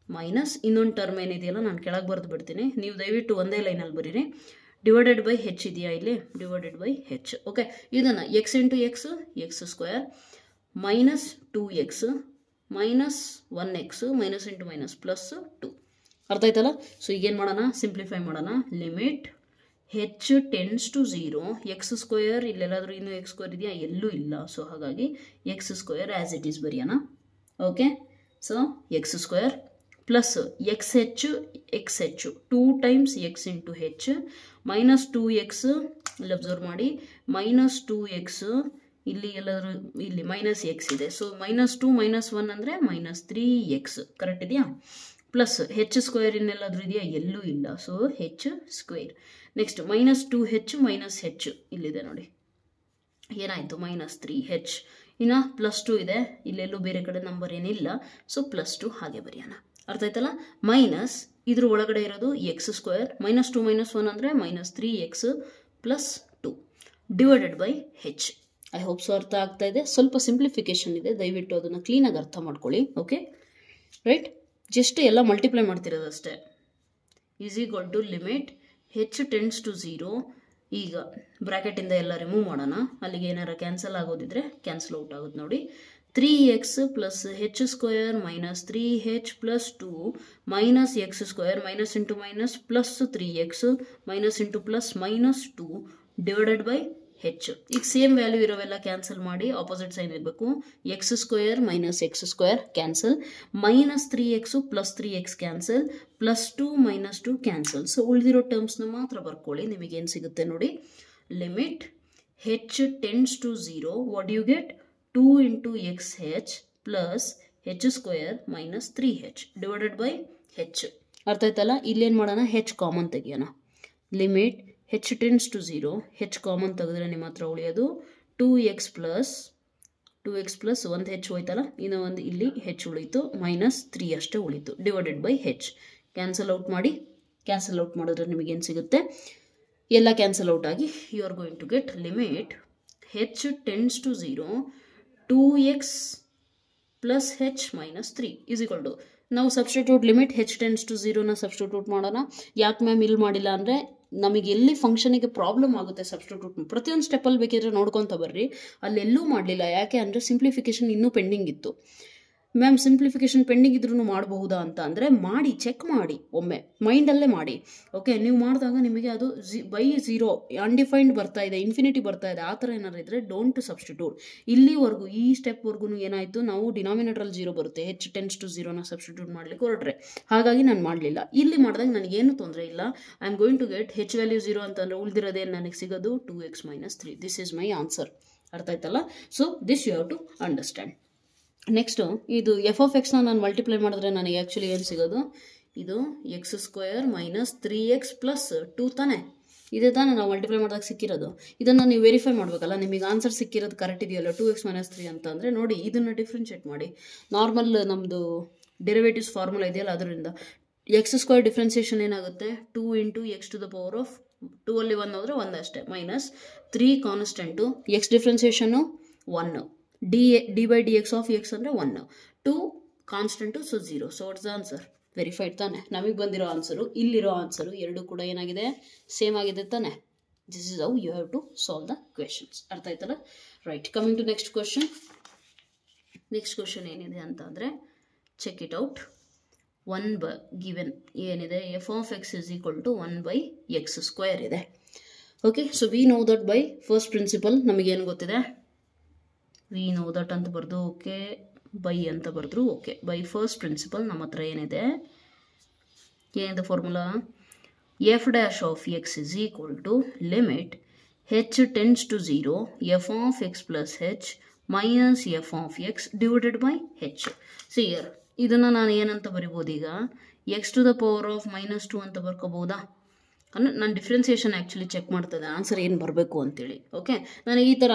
minus ಇನ್ನೊಂದು ಟರ್ಮ್ ಏನಿದೆಯಲ್ಲ ನಾನು ಕೆಳಗೆ ಬರೆದು ಬಿಡ್ತೀನಿ, ನೀವು ದಯವಿಟ್ಟು ಒಂದೇ ಲೈನಲ್ಲಿ ಬರೀರಿ. ಡಿವೈಡೆಡ್ ಬೈ ಹೆಚ್ ಇದೆಯಾ ಇಲ್ಲಿ, ಡಿವೈಡೆಡ್ ಬೈ ಹೆಚ್. ಓಕೆ, ಇದನ್ನು x into x, x square minus 2x minus 1x minus into minus plus 2. ಅರ್ಥ ಆಯ್ತಲ್ಲ? ಸೊ ಈಗೇನು ಮಾಡೋಣ, ಸಿಂಪ್ಲಿಫೈ ಮಾಡೋಣ. Limit h tends to 0, x square ಇಲ್ಲೆಲ್ಲಾದರೂ ಇನ್ನೂ ಎಕ್ಸ್ ಸ್ಕ್ವೇರ್ ಇದೆಯಾ, ಎಲ್ಲೂ ಇಲ್ಲ. ಸೊ ಹಾಗಾಗಿ x square as it is ಬರೆಯೋಣ. Okay, so x square plus x h 2 times x into h minus 2x ಇಲ್ಲಿ ಅಬ್ಸರ್ವ್ ಮಾಡಿ, ಮೈನಸ್ 2x ಇಲ್ಲಿ ಎಲ್ಲಾದರೂ ಇಲ್ಲಿ ಮೈನಸ್ ಎಕ್ಸ್ ಇದೆ. ಸೊ ಮೈನಸ್ 2 ಮೈನಸ್ 1 ಅಂದರೆ ಮೈನಸ್ 3x. ಕರೆಕ್ಟ್ ಇದೆಯಾ? ಪ್ಲಸ್ ಹೆಚ್ ಸ್ಕ್ವೇರ್ ಇನ್ನೆಲ್ಲಾದರೂ ಇದೆಯಾ, ಎಲ್ಲೂ ಇಲ್ಲ. So h square. Next minus 2h minus h ಇಲ್ಲಿದೆ ನೋಡಿ, ಏನಾಯಿತು, ಮೈನಸ್ 3h. ಇನ್ನು ಪ್ಲಸ್ 2 ಇದೆ, ಇಲ್ಲೆಲ್ಲೂ ಬೇರೆ ಕಡೆ ನಂಬರ್ ಏನಿಲ್ಲ. ಸೊ ಪ್ಲಸ್ 2 ಹಾಗೆ ಬರೆಯೋಣ. ಅರ್ಥ ಆಯ್ತಲ್ಲ? ಮೈನಸ್ ಇದ್ರ ಒಳಗಡೆ ಇರೋದು ಎಕ್ಸ್ ಸ್ಕ್ವೇರ್ ಮೈನಸ್ 2 ಮೈನಸ್ 1 ಅಂದರೆ minus 3x plus 2 divided by H. I hope so ಅರ್ಥ ಆಗ್ತಾ ಇದೆ. ಸ್ವಲ್ಪ ಸಿಂಪ್ಲಿಫಿಕೇಶನ್ ಇದೆ, ದಯವಿಟ್ಟು ಅದನ್ನು ಕ್ಲೀನಾಗಿ ಅರ್ಥ ಮಾಡ್ಕೊಳ್ಳಿ. Okay, right? ಜಸ್ಟ್ ಎಲ್ಲ ಮಲ್ಟಿಪ್ಲೈ ಮಾಡ್ತಿರೋದಷ್ಟೇ. Is equal to limit h tends to 0. ಈಗ ಬ್ರ್ಯಾಕೆಟಿಂದ ಎಲ್ಲ ರಿಮೂವ್ ಮಾಡೋಣ. ಅಲ್ಲಿಗೆ ಏನಾರ ಕ್ಯಾನ್ಸಲ್ ಆಗೋದಿದ್ರೆ ಕ್ಯಾನ್ಸಲ್ ಔಟ್ ಆಗುತ್ತೆ ನೋಡಿ. 3x plus h square minus 3h plus 2 minus x square minus into minus plus 3x minus into plus minus 2 divided by h. ಈಗ ಸೇಮ್ ವ್ಯಾಲ್ಯೂ ಇರೋವೆಲ್ಲ ಕ್ಯಾನ್ಸಲ್ ಮಾಡಿ, ಆಪೋಸಿಟ್ ಸೈನ್ ಇರಬೇಕು. X square minus x square cancel, minus 3x plus 3x cancel, plus 2 minus 2 cancel. So ಉಳಿದಿರೋ ಟರ್ಮ್ಸ್ನ ಮಾತ್ರ ಬರ್ಕೊಳ್ಳಿ. ನಿಮಗೇನು ಸಿಗುತ್ತೆ ನೋಡಿ, limit h tends to 0, what you get 2 into X h plus h square minus 3h divided by h. ಅರ್ಥ ಆಯ್ತಲ್ಲ? ಇಲ್ಲೇನು ಮಾಡೋಣ, ಹೆಚ್ ಕಾಮನ್ ತೆಗಿಯೋಣ. Limit h tends to 0, h common ತೆಗೆದ್ರೆ ನಿಮ್ಮ ಹತ್ರ ಉಳಿಯೋದು 2x ಪ್ಲಸ್ 1 ಹೆಚ್ ಹೋಯ್ತಲ್ಲ, ಇನ್ನೂ ಒಂದು ಇಲ್ಲಿ ಹೆಚ್ ಉಳಿತು, ಮೈನಸ್ 3 ಅಷ್ಟೇ ಉಳಿತು divided by h. Cancel out ಮಾಡಿ. ಕ್ಯಾನ್ಸಲ್ ಔಟ್ ಮಾಡಿದ್ರೆ ನಿಮಗೇನು ಸಿಗುತ್ತೆ, ಎಲ್ಲ ಕ್ಯಾನ್ಸಲ್ ಔಟ್ ಆಗಿ you are going to get limit h tends to 0 2x plus h minus 3 is equal to, ನಾವು substitute limit h tends to 0ನ ಸಬ್ಸ್ಟಿಟ್ಯೂಟ್ ಮಾಡೋಣ. ಯಾಕೆ ಮ್ಯಾಮ್ ಇಲ್ಲಿ ಮಾಡಿಲ್ಲ ಅಂದರೆ ನಮಗೆ ಎಲ್ಲಿ ಫಂಕ್ಷನಿಗೆ ಪ್ರಾಬ್ಲಮ್ ಆಗುತ್ತೆ ಸಬ್ಸ್ಟಿಟ್ಯೂಟ್ ಪ್ರತಿಯೊಂದು ಸ್ಟೆಪ್ಪಲ್ಲಿ ಬೇಕಿದ್ರೆ ನೋಡ್ಕೊತ ಬರ್ರಿ. ಅಲ್ಲೆಲ್ಲೂ ಮಾಡಲಿಲ್ಲ. ಯಾಕೆ ಅಂದರೆ ಸಿಂಪ್ಲಿಫಿಕೇಶನ್ ಇನ್ನೂ ಪೆಂಡಿಂಗ್ ಇತ್ತು. ಮ್ಯಾಮ್ ಸಿಂಪ್ಲಿಫಿಕೇಶನ್ ಪೆಂಡಿಂಗ್ ಇದ್ರೂ ಮಾಡಬಹುದಾ ಅಂತ ಅಂದರೆ ಮಾಡಿ, ಚೆಕ್ ಮಾಡಿ, ಒಮ್ಮೆ ಮೈಂಡಲ್ಲೇ ಮಾಡಿ. ಓಕೆ, ನೀವು ಮಾಡಿದಾಗ ನಿಮಗೆ ಅದು ಬೈ 0 ಅನ್ಡಿಫೈನ್ಡ್ ಬರ್ತಾ ಇದೆ, ಇನ್ಫಿನಿಟಿ ಬರ್ತಾ ಇದೆ, ಆ ಥರ ಏನಾರು ಇದ್ದರೆ ಡೋಂಟ್ ಸಬ್ಸ್ಟಿಟ್ಯೂಟ್. ಇಲ್ಲಿವರೆಗೂ ಈ ಸ್ಟೆಪ್ವರೆಗೂ ಏನಾಯಿತು, ನಾವು ಡಿನಾಮಿನೇಟ್ರಲ್ಲಿ 0 ಬರುತ್ತೆ, ಹೆಚ್ ಟೆನ್ಸ್ ಟು 0ನ ಸಬ್ಸ್ಟಿಟ್ಯೂಟ್ ಮಾಡಲಿಕ್ಕೆ ಹೊರಟ್ರೆ. ಹಾಗಾಗಿ ನಾನು ಮಾಡಲಿಲ್ಲ. ಇಲ್ಲಿ ಮಾಡಿದಾಗ ನನಗೇನು ತೊಂದರೆ ಇಲ್ಲ. I am going to get H value 0 ಅಂತಂದರೆ ಉಳಿದಿರೋದೇನು ನನಗೆ ಸಿಗೋದು 2x minus 3. This is my answer. ಅರ್ಥ ಆಯ್ತಲ್ಲ? So this you have to understand. Next ಇದು ಎಫ್ ಆಫ್ ಎಕ್ಸ್ನ ನಾನು ಮಲ್ಟಿಪ್ಲೈ ಮಾಡಿದ್ರೆ ನನಗೆ ಆ್ಯಕ್ಚುಲಿ ಏನು ಸಿಗೋದು, ಇದು X square minus 3x plus 2 ತಾನೇ, ಇದೇ ತಾನೇ ನಾವು ಮಲ್ಟಿಪ್ಲೈ ಮಾಡಿದಾಗ ಸಿಕ್ಕಿರೋದು. ಇದನ್ನು ನೀವು ವೆರಿಫೈ ಮಾಡಬೇಕಲ್ಲ, ನಿಮಗೆ ಆನ್ಸರ್ ಸಿಕ್ಕಿರೋದು ಕರೆಕ್ಟ್ ಇದೆಯಲ್ಲ 2x ಮೈನಸ್ 3 ಅಂತ ಅಂದರೆ ನೋಡಿ, ಇದನ್ನು ಡಿಫ್ರೆನ್ಷಿಯೇಟ್ ಮಾಡಿ. ನಾರ್ಮಲ್ ನಮ್ಮದು ಡೆರಿವೇಟಿವ್ಸ್ ಫಾರ್ಮುಲಾ ಇದೆಯಲ್ಲ, ಅದರಿಂದ ಎಕ್ಸ್ ಸ್ಕ್ವೇರ್ ಡಿಫ್ರೆನ್ಸಿಯೇಷನ್ ಏನಾಗುತ್ತೆ, 2 into X to the power of 2 ಅಲ್ಲಿ 1 ಹೋದರೆ 1 ಅಷ್ಟೇ, minus 3 constant, x differentiation 1, d by D X of x ಅಂದರೆ 1, 2 constant, so 0. So what's the answer? Verified ತಾನೆ? ನಮಗೆ ಬಂದಿರೋ ಆನ್ಸರು, ಇಲ್ಲಿರೋ ಆನ್ಸರು ಎರಡು ಕೂಡ ಏನಾಗಿದೆ, ಸೇಮ್ ಆಗಿದೆ ತಾನೆ? This is how you have to solve the questions. ಅರ್ಥ ಆಯ್ತಲ್ಲ? Right, coming to next question. Next question ಏನಿದೆ ಅಂತ ಅಂದರೆ, check it out. 1 by given ಏನಿದೆ, f of X is equal to 1 by x square ಇದೆ. Okay, so we know that by first principle ನಮಗೇನು ಗೊತ್ತಿದೆ, ವಿ ನೋ ದಟ್ ಅಂತ ಬರೆದು ಓಕೆ, ಬೈ ಅಂತ ಬರೆದ್ರು ಓಕೆ. ಬೈ ಫಸ್ಟ್ ಪ್ರಿನ್ಸಿಪಲ್ ನಮ್ಮ ಹತ್ರ ಏನಿದೆ ಏನಿದೆ formula, f dash of X is equal to limit h tends to 0 f of x plus h minus f of x divided by h. ಸಿಯರ್ ಇದನ್ನು ನಾನು ಏನಂತ ಬರಿಬೋದು ಈಗ, x to the power of -2 ಅಂತ ಬರ್ಕೋಬೋದಾ? ಅಂದರೆ ನಾನು ಡಿಫ್ರೆನ್ಸಿಯೇಷನ್ ಆ್ಯಕ್ಚುಲಿ ಚೆಕ್ ಮಾಡ್ತದೆ ಆನ್ಸರ್ ಏನು ಬರಬೇಕು ಅಂತೇಳಿ. ಓಕೆ, ನನಗೆ ಈ ಥರ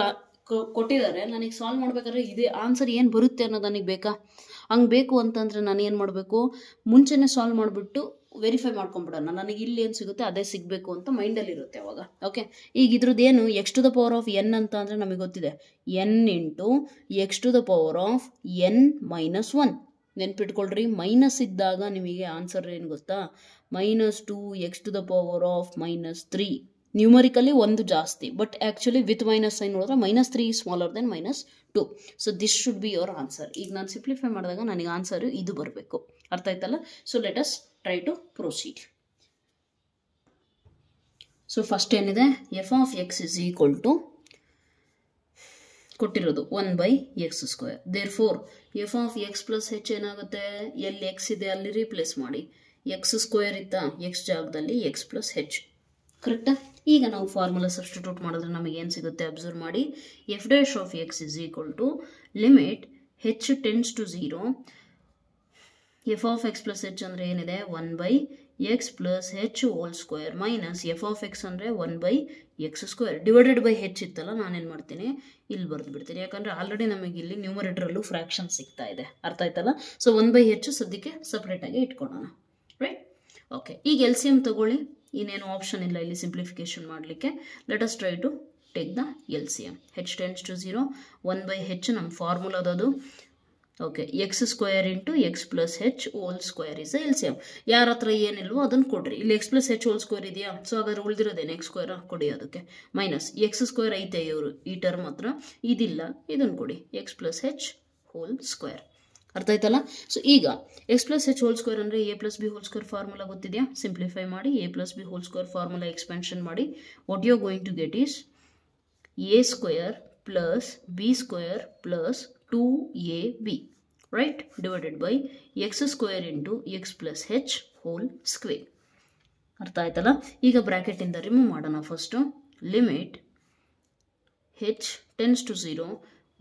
ಕೊಟ್ಟಿದ್ದಾರೆ, ನನಗೆ ಸಾಲ್ವ್ ಮಾಡ್ಬೇಕಾದ್ರೆ ಇದೇ ಆನ್ಸರ್ ಏನು ಬರುತ್ತೆ ಅನ್ನೋದು ನನಗೆ ಬೇಕಾ? ಹಂಗೆ ಬೇಕು ಅಂತಂದರೆ ನಾನು ಏನು ಮಾಡಬೇಕು, ಮುಂಚೆನೇ ಸಾಲ್ವ್ ಮಾಡಿಬಿಟ್ಟು ವೆರಿಫೈ ಮಾಡ್ಕೊಂಬಿಡೋಣ, ನನಗೆ ಇಲ್ಲಿ ಏನು ಸಿಗುತ್ತೆ ಅದೇ ಸಿಗಬೇಕು ಅಂತ ಮೈಂಡಲ್ಲಿ ಇರುತ್ತೆ ಅವಾಗ. ಓಕೆ, ಈಗ ಇದ್ರದ್ದು ಏನು, x to the power of n ಅಂತ ಅಂದರೆ ನಮಗೆ ಗೊತ್ತಿದೆ, n into X to the power of N minus 1. ನೆನ್ಪಿಟ್ಕೊಳ್ರಿ, ಮೈನಸ್ ಇದ್ದಾಗ ನಿಮಗೆ ಆನ್ಸರ್ ಏನು ಗೊತ್ತಾ, -2 x to the power of -3. Numerically 1 ಜಾಸ್ತಿ, but actually with minus sign ನೋಡಿದ್ರೆ -3 smaller then -2. So this should be your answer. ಈಗ ನಾನು ಸಿಂಪ್ಲಿಫೈ ಮಾಡಿದಾಗ ನನಗೆ ಆನ್ಸರು ಇದು ಬರಬೇಕು. ಅರ್ಥ ಆಯ್ತಲ್ಲ? So let us try to proceed. So first ಏನಿದೆ, f of X is equal to ಕೊಟ್ಟಿರೋದು 1 by x square. Therefore f of x plus h ಏನಾಗುತ್ತೆ, ಎಲ್ಲಿ ಎಕ್ಸ್ ಇದೆ ಅಲ್ಲಿ ರೀಪ್ಲೇಸ್ ಮಾಡಿ, ಎಕ್ಸ್ ಸ್ಕ್ವೇರ್ ಇತ್ತಾ, ಎಕ್ಸ್ ಜಾಗದಲ್ಲಿ ಎಕ್ಸ್ ಪ್ಲಸ್ ಹೆಚ್. ಕರೆಕ್ಟಾ? ಈಗ ನಾವು ಫಾರ್ಮುಲಾ ಸಬ್ಸ್ಟಿಟ್ಯೂಟ್ ಮಾಡಿದ್ರೆ ನಮಗೆ ಏನು ಸಿಗುತ್ತೆ ಅಬ್ಸರ್ವ್ ಮಾಡಿ, f dash of X is equal to limit h tends to 0 f of x plus h ಅಂದರೆ ಏನಿದೆ, 1 by x plus h whole square minus f of x ಅಂದರೆ 1 by x square divided by h ಇತ್ತಲ್ಲ, ನಾನೇನು ಮಾಡ್ತೀನಿ ಇಲ್ಲಿ ಬರೆದು ಬಿಡ್ತೀನಿ, ಯಾಕಂದರೆ ಆಲ್ರೆಡಿ ನಮಗೆ ಇಲ್ಲಿ ನ್ಯೂಮರೇಟರಲ್ಲೂ ಫ್ರ್ಯಾಕ್ಷನ್ ಸಿಗ್ತಾ ಇದೆ. ಅರ್ಥ ಆಯ್ತಲ್ಲ? ಸೊ 1 ಬೈ ಹೆಚ್ ಸದ್ಯಕ್ಕೆ ಸಪ್ರೇಟಾಗಿ ಇಟ್ಕೊಳ್ಳೋಣ. ರೈಟ್? ಓಕೆ, ಈಗ ಎಲ್ ಸಿ ಎಮ್ ತಗೊಳ್ಳಿ, ಇನ್ನೇನು ಆಪ್ಷನ್ ಇಲ್ಲ ಇಲ್ಲಿ ಸಿಂಪ್ಲಿಫಿಕೇಶನ್ ಮಾಡಲಿಕ್ಕೆ. Let us try to take the L C M. H tends to 0 1 by h ನಮ್ಮ ಫಾರ್ಮುಲಾದದು. Okay, x square into x plus h whole square is L C M. ಯಾರ ಹತ್ರ ಏನಿಲ್ವೋ ಅದನ್ನು ಕೊಡ್ರಿ. ಇಲ್ಲಿ x plus h whole square ಇದೆಯಾ, ಸೊ ಹಾಗಾದ್ರೆ ಉಳಿದಿರೋದೇನು ಎಕ್ಸ್ ಸ್ಕ್ವೇರ್ ಕೊಡಿ, ಅದಕ್ಕೆ ಮೈನಸ್ ಎಕ್ಸ್ ಸ್ಕ್ವೇರ್ ಐತೆ ಇವರು ಈ ಟರ್ಮ್ ಹತ್ರ, ಇದಿಲ್ಲ, ಇದನ್ನು ಕೊಡಿ, x plus h whole square. ಅರ್ಥ ಆಯ್ತಲ್ಲ? ಸೊ ಈಗ x plus h whole square ಅಂದರೆ a plus b whole square formula ಗೊತ್ತಿದೆಯಾ? ಸಿಂಪ್ಲಿಫೈ ಮಾಡಿ a plus b whole square formula expansion ಮಾಡಿ, what you are going to get is a square plus b square plus 2ab, right, divided by x square into x plus h whole square. ಅರ್ಥ ಆಯ್ತಲ್ಲ? ಈಗ ಬ್ರ್ಯಾಕೆಟಿಂದ ರಿಮೂವ್ ಮಾಡೋಣ. First limit h tends to 0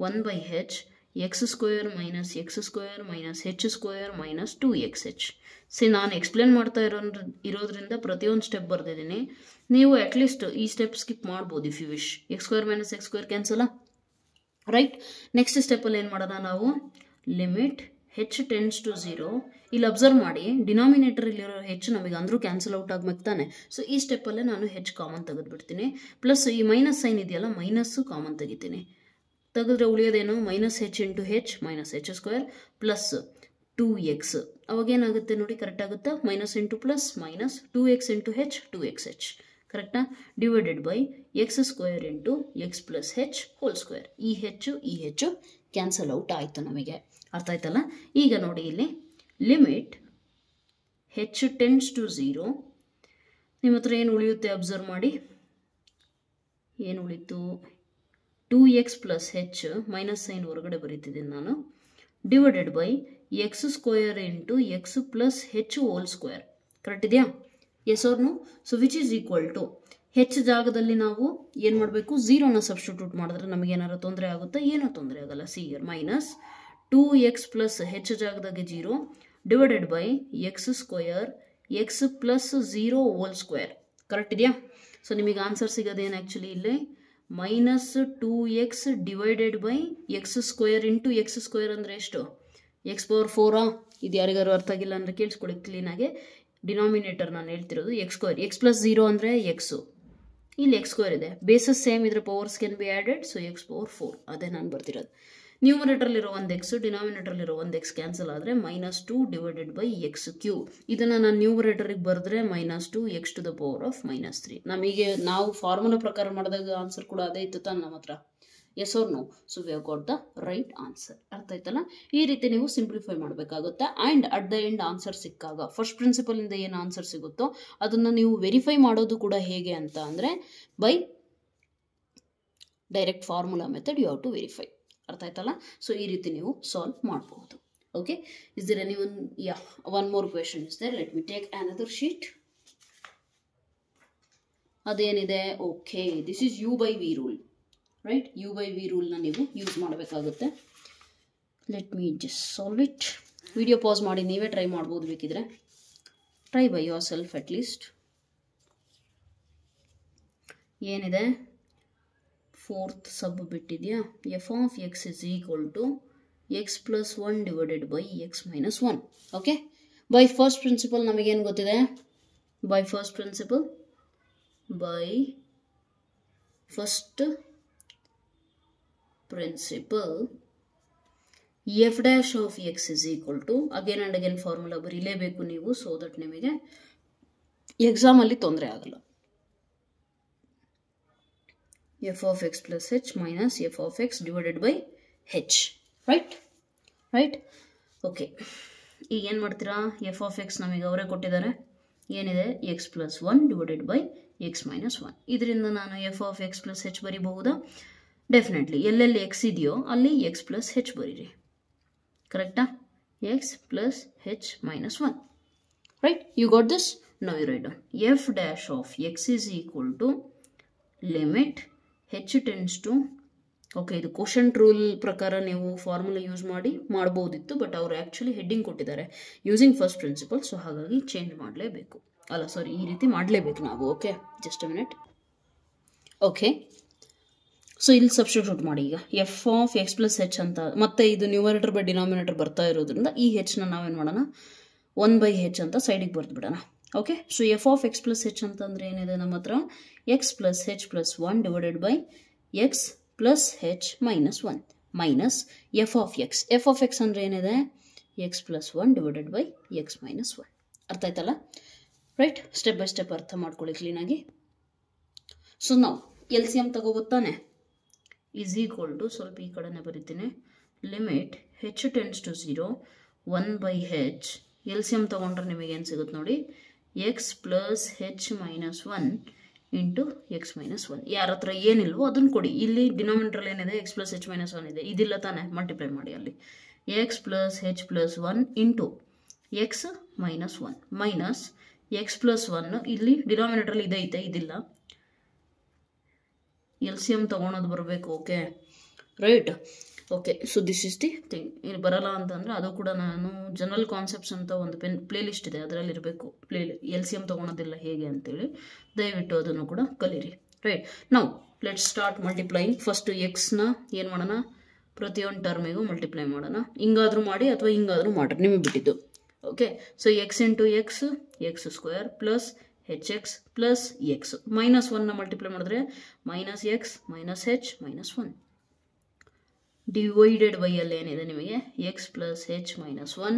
1 by h x square minus x square minus h square minus 2xh. ನಾನು ಎಕ್ಸ್ಪ್ಲೇನ್ ಮಾಡ್ತಾ ಇರೋದ್ರಿಂದ ಪ್ರತಿಯೊಂದು ಸ್ಟೆಪ್ ಬರ್ತಿದ್ದೀನಿ. ನೀವು ಅಟ್ಲೀಸ್ಟ್ ಈ ಸ್ಟೆಪ್ ಸ್ಕಿಪ್ ಮಾಡ್ಬೋದು if you wish. X square minus x square ಕ್ಯಾನ್ಸಲ್ಲ, ರೈಟ್? ನೆಕ್ಸ್ಟ್ ಸ್ಟೆಪ್ಪಲ್ಲಿ ಏನು ಮಾಡೋಣ ನಾವು, ಲಿಮಿಟ್ ಹೆಚ್ ಟೆನ್ಸ್ ಟು 0. ಇಲ್ಲಿ ಅಬ್ಸರ್ವ್ ಮಾಡಿ, ಡಿನಾಮಿನೇಟರಲ್ಲಿರೋ ಹೆಚ್ ನಮಗೆ ಅಂದರೂ ಕ್ಯಾನ್ಸಲ್ ಔಟ್ ಆಗ್ಬೇಕು ತಾನೆ. ಸೊ ಈ ಸ್ಟೆಪ್ಪಲ್ಲೇ ನಾನು ಹೆಚ್ ಕಾಮನ್ ತೆಗೆದುಬಿಡ್ತೀನಿ, ಪ್ಲಸ್ ಈ ಮೈನಸ್ ಸೈನ್ ಇದೆಯಲ್ಲ, ಮೈನಸ್ಸು ಕಾಮನ್ ತೆಗಿತೀನಿ. ತೆಗೆದ್ರೆ ಉಳಿಯೋದೇನು, minus h into h minus h square plus 2x. ಅವಾಗೇನಾಗುತ್ತೆ ನೋಡಿ, ಕರೆಕ್ಟ್ ಆಗುತ್ತಾ? Minus into plus minus 2x into h 2xh, ಕರೆಕ್ಟಾ? Divided by x square into x plus h whole square. ಈ ಹೆಚ್ಚು ಕ್ಯಾನ್ಸಲ್ ಔಟ್ ಆಯಿತು ನಮಗೆ. ಅರ್ಥ ಆಯ್ತಲ್ಲ? ಈಗ ನೋಡಿ ಇಲ್ಲಿ ಲಿಮಿಟ್ ಹೆಚ್ ಟೆನ್ಸ್ ಟು 0. ನಿಮ್ಮ ಹತ್ರ ಏನು ಉಳಿಯುತ್ತೆ ಅಬ್ಸರ್ವ್ ಮಾಡಿ, ಏನು ಉಳಿತು, 2x plus h minus sine ಹೊರಗಡೆ ಬರೀತಿದ್ದೀನಿ ನಾನು, divided by x square into x plus h whole square. Correct ಇದೆಯಾ? Yes or no? So which is equal to h ಜಾಗದಲ್ಲಿ ನಾವು ಏನು ಮಾಡಬೇಕು, 0ನ ಸಬ್ಸ್ಟಿಟ್ಯೂಟ್ ಮಾಡಿದ್ರೆ ನಮಗೇನಾರು ತೊಂದರೆ ಆಗುತ್ತಾ? ಏನೂ ತೊಂದರೆ ಆಗಲ್ಲ. See here minus 2x plus h ಜಾಗದಾಗೆ 0 divided by x square x plus 0 whole square. Correct ಇದೆಯಾ? ಸೊ ನಿಮಗೆ ಆನ್ಸರ್ ಸಿಗೋದೇನು ಆ್ಯಕ್ಚುಲಿ ಇಲ್ಲಿ, minus 2x divided by x square into x square ಅಂದರೆ ಎಷ್ಟು, ಎಕ್ಸ್ ಪವರ್ 4. ಇದು ಯಾರಿಗಾರು ಅರ್ಥ ಆಗಿಲ್ಲ ಅಂದರೆ ಕೇಳಿಸ್ಕೊಳ್ಳಿ ಕ್ಲೀನಾಗೆ. ಡಿನಾಮಿನೇಟರ್ ನಾನು ಹೇಳ್ತಿರೋದು ಎಕ್ಸ್ ಸ್ಕ್ವೇರ್, ಎಕ್ಸ್ ಪ್ಲಸ್ 0 ಅಂದರೆ ಎಕ್ಸು, ಇಲ್ಲಿ ಎಕ್ಸ್ ಸ್ಕ್ವೇರ್ ಇದೆ, ಬೇಸಸ್ ಸೇಮ್ ಇದ್ರೆ powers can be added, so X power 4 ಅದೇ ನಾನು ಬರ್ತಿರೋದು. ನ್ಯೂಮರೇಟರ್ಲಿರೋ ಒಂದು ಎಕ್ಸ್ ಡಿನಾಮಿನೇಟರ್ಲಿರೋ ಒಂದು ಎಕ್ಸ್ ಕ್ಯಾನ್ಸಲ್ ಆದರೆ -2 ಡಿವೈಡೆಡ್ ಬೈ ಎಕ್ಸ್ ಕ್ಯೂಬ್. ಇದನ್ನು ನಾನು ನ್ಯೂಮರೇಟರಿಗೆ ಬರೆದ್ರೆ -2 x to the power of -3. ನಮಗೆ ನಾವು ಫಾರ್ಮುಲಾ ಪ್ರಕಾರ ಮಾಡಿದಾಗ ಆನ್ಸರ್ ಕೂಡ ಅದೇ ಇತ್ತು ತಾನೆ ನಮ್ಮ ಹತ್ರ. Yes or no? So we have got the right answer. ಅರ್ಥ ಆಯ್ತಲ್ಲ? ಈ ರೀತಿ ನೀವು ಸಿಂಪ್ಲಿಫೈ ಮಾಡಬೇಕಾಗುತ್ತೆ. And at the end answer ಸಿಕ್ಕಾಗ ಫಸ್ಟ್ ಪ್ರಿನ್ಸಿಪಲಿಂದ ಏನು ಆನ್ಸರ್ ಸಿಗುತ್ತೋ ಅದನ್ನು ನೀವು ವೆರಿಫೈ ಮಾಡೋದು ಕೂಡ ಹೇಗೆ ಅಂತ ಅಂದರೆ by direct formula method you have to verify. ಅರ್ಥ ಆಯ್ತಲ್ಲ? ಸೊ ಈ ರೀತಿ ನೀವು ಸಾಲ್ವ್ ಮಾಡಬಹುದು. Okay, is there any one more question is there? Let me take another sheet. ಅದೇನಿದೆ? Okay, this is u by v rule, right? U by v ರೂಲ್ನ ನೀವು ಯೂಸ್ ಮಾಡಬೇಕಾಗುತ್ತೆ. Let me just solve it. Video pause ಮಾಡಿ ನೀವೇ ಟ್ರೈ ಮಾಡ್ಬೋದು ಬೇಕಿದ್ರೆ. Try by yourself at least. ಏನಿದೆ? ಫೋರ್ತ್ ಸಬ್ ಬಿಟ್ಟಿದೆಯಾ? F of X is equal to x plus 1 divided by x minus 1. Okay, by first principle ನಮಗೇನು ಗೊತ್ತಿದೆ? By first principle, by first principle f dash of X is equal to, again and again formula ಬರೀಲೇಬೇಕು ನೀವು, ಸೊ ದಟ್ ನಿಮಗೆ ಎಕ್ಸಾಮಲ್ಲಿ ತೊಂದರೆ ಆಗಲ್ಲ. F of x plus h minus f of x divided by h, right? Right, okay. ಈಗ ಏನು ಮಾಡ್ತೀರಾ? ಎಫ್ ಆಫ್ ಎಕ್ಸ್ ನಮಗೆ ಅವರೇ ಕೊಟ್ಟಿದ್ದಾರೆ. ಏನಿದೆ? X plus 1 divided by x minus 1. ಇದರಿಂದ ನಾನು f of x plus h ಬರೀಬಹುದಾ? ಡೆಫಿನೆಟ್ಲಿ. ಎಲ್ಲೆಲ್ಲಿ ಎಕ್ಸ್ ಇದೆಯೋ ಅಲ್ಲಿ ಎಕ್ಸ್ ಪ್ಲಸ್ ಹೆಚ್ ಬರೀರಿ. ಕರೆಕ್ಟಾ? X plus h minus 1, right? You got this? Now you write down. F dash of X is equal to limit h tends to, okay, ಇದು ಕ್ವೋಷಂಟ್ ರೂಲ್ ಪ್ರಕಾರ ನೀವು ಫಾರ್ಮುಲಾ ಯೂಸ್ ಮಾಡಿ ಮಾಡ್ಬೋದಿತ್ತು, ಬಟ್ ಅವರು ಆ್ಯಕ್ಚುಲಿ ಹೆಡ್ಡಿಂಗ್ ಕೊಟ್ಟಿದ್ದಾರೆ ಯೂಸಿಂಗ್ ಫಸ್ಟ್ ಪ್ರಿನ್ಸಿಪಲ್, ಸೊ ಹಾಗಾಗಿ ಚೇಂಜ್ ಮಾಡಲೇಬೇಕು. ಅಲ್ಲ ಸಾರಿ, ಈ ರೀತಿ ಮಾಡಲೇಬೇಕು ನಾವು. Okay, just a minute. Okay, so ಇಲ್ಲಿ ಸಬ್ಸ್ಟಿಟ್ಯೂಟ್ ಮಾಡಿ. ಈಗ F of x plus h ಅಂತ, ಮತ್ತೆ ಇದು ನ್ಯೂಮರೇಟರ್ ಬೈ ಡಿನಾಮಿನೇಟರ್ ಬರ್ತಾ ಇರೋದ್ರಿಂದ ಈ ಹೆಚ್ನ ನಾವೇನು ಮಾಡೋಣ? 1/h ಅಂತ ಸೈಡಿಗೆ ಬರೆದು ಬಿಡೋಣ. Okay, so f of x plus h ಅಂತಂದರೆ ಏನಿದೆ ನಮ್ಮ ಹತ್ರ? X plus h plus 1 divided by x plus h minus 1 minus f of x. F of x ಅಂದರೆ ಏನಿದೆ? X plus 1 divided by x minus 1. ಅರ್ಥ ಆಯ್ತಲ್ಲ? ರೈಟ್? ಸ್ಟೆಪ್ ಬೈ ಸ್ಟೆಪ್ ಅರ್ಥ ಮಾಡ್ಕೊಳ್ಳಿ ಕ್ಲೀನಾಗಿ. ಸೊ ನಾವು ಎಲ್ ಸಿ ಎಮ್ ತಗೋಬೋತಾನೆ? ಈಸ್ ಈಕ್ವಲ್ ಟು, ಸ್ವಲ್ಪ ಈ ಕಡೆನೇ ಬರೀತೀನಿ, limit h tends to 0 1/h. L C M ತೊಗೊಂಡ್ರೆ ನಿಮಗೇನು ಸಿಗುತ್ತೆ ನೋಡಿ? X plus h minus 1 into x minus 1. ಯಾರ ಹತ್ರ ಏನಿಲ್ವೋ ಅದನ್ನು ಕೊಡಿ. ಇಲ್ಲಿ ಡಿನಾಮಿನೇಟರ್ ಏನಿದೆ? ಎಕ್ಸ್ ಪ್ಲಸ್ ಹೆಚ್ ಮೈನಸ್ 1 ಇದೆ. ಇದಿಲ್ಲ ತಾನೆ? ಮಲ್ಟಿಪ್ಲೈ ಮಾಡಿ ಅಲ್ಲಿ. X plus h plus 1 into x minus 1 minus x plus 1. ಇಲ್ಲಿ ಡಿನಾಮಿನೇಟ್ರಲ್ಲಿ ಇದೈತೆ, ಇದಿಲ್ಲ. ಎಲ್ ಸಿ ಎಮ್ ತೊಗೊಳೋದು ಬರಬೇಕು. Okay, right? Okay, so this is the thing. ಇಲ್ಲಿ ಬರಲ್ಲ ಅಂತಂದರೆ ಅದು ಕೂಡ ನಾನು ಜನರಲ್ ಕಾನ್ಸೆಪ್ಟ್ಸ್ ಅಂತ ಒಂದು ಪ್ಲೇ ಲಿಸ್ಟ್ ಇದೆ, ಅದರಲ್ಲಿ ಇರಬೇಕು. ಎಲ್ ಸಿ ಎಮ್ ತೊಗೊಳೋದಿಲ್ಲ ಹೇಗೆ ಅಂತೇಳಿ ದಯವಿಟ್ಟು ಅದನ್ನು ಕೂಡ ಕಲೀರಿ. ರೈಟ್? ನಾವು ಲೆಟ್ಸ್ ಸ್ಟಾರ್ಟ್ ಮಲ್ಟಿಪ್ಲೈಯಿಂಗ್. ಫಸ್ಟು ಎಕ್ಸ್ನ ಏನು ಮಾಡೋಣ? ಪ್ರತಿಯೊಂದು ಟರ್ಮಿಗೂ ಮಲ್ಟಿಪ್ಲೈ ಮಾಡೋಣ. ಹಿಂಗಾದರೂ ಮಾಡಿ ಅಥವಾ ಹಿಂಗಾದರೂ ಮಾಡಿರಿ, ನಿಮಗೆ ಬಿಟ್ಟಿದ್ದು. Okay, so x into x, x square plus h x plus x minus 1ನ ಮಲ್ಟಿಪ್ಲೈ ಮಾಡಿದ್ರೆ minus x minus h minus 1 divided by ಅಲ್ಲಿ ಏನಿದೆ ನಿಮಗೆ? X plus h minus 1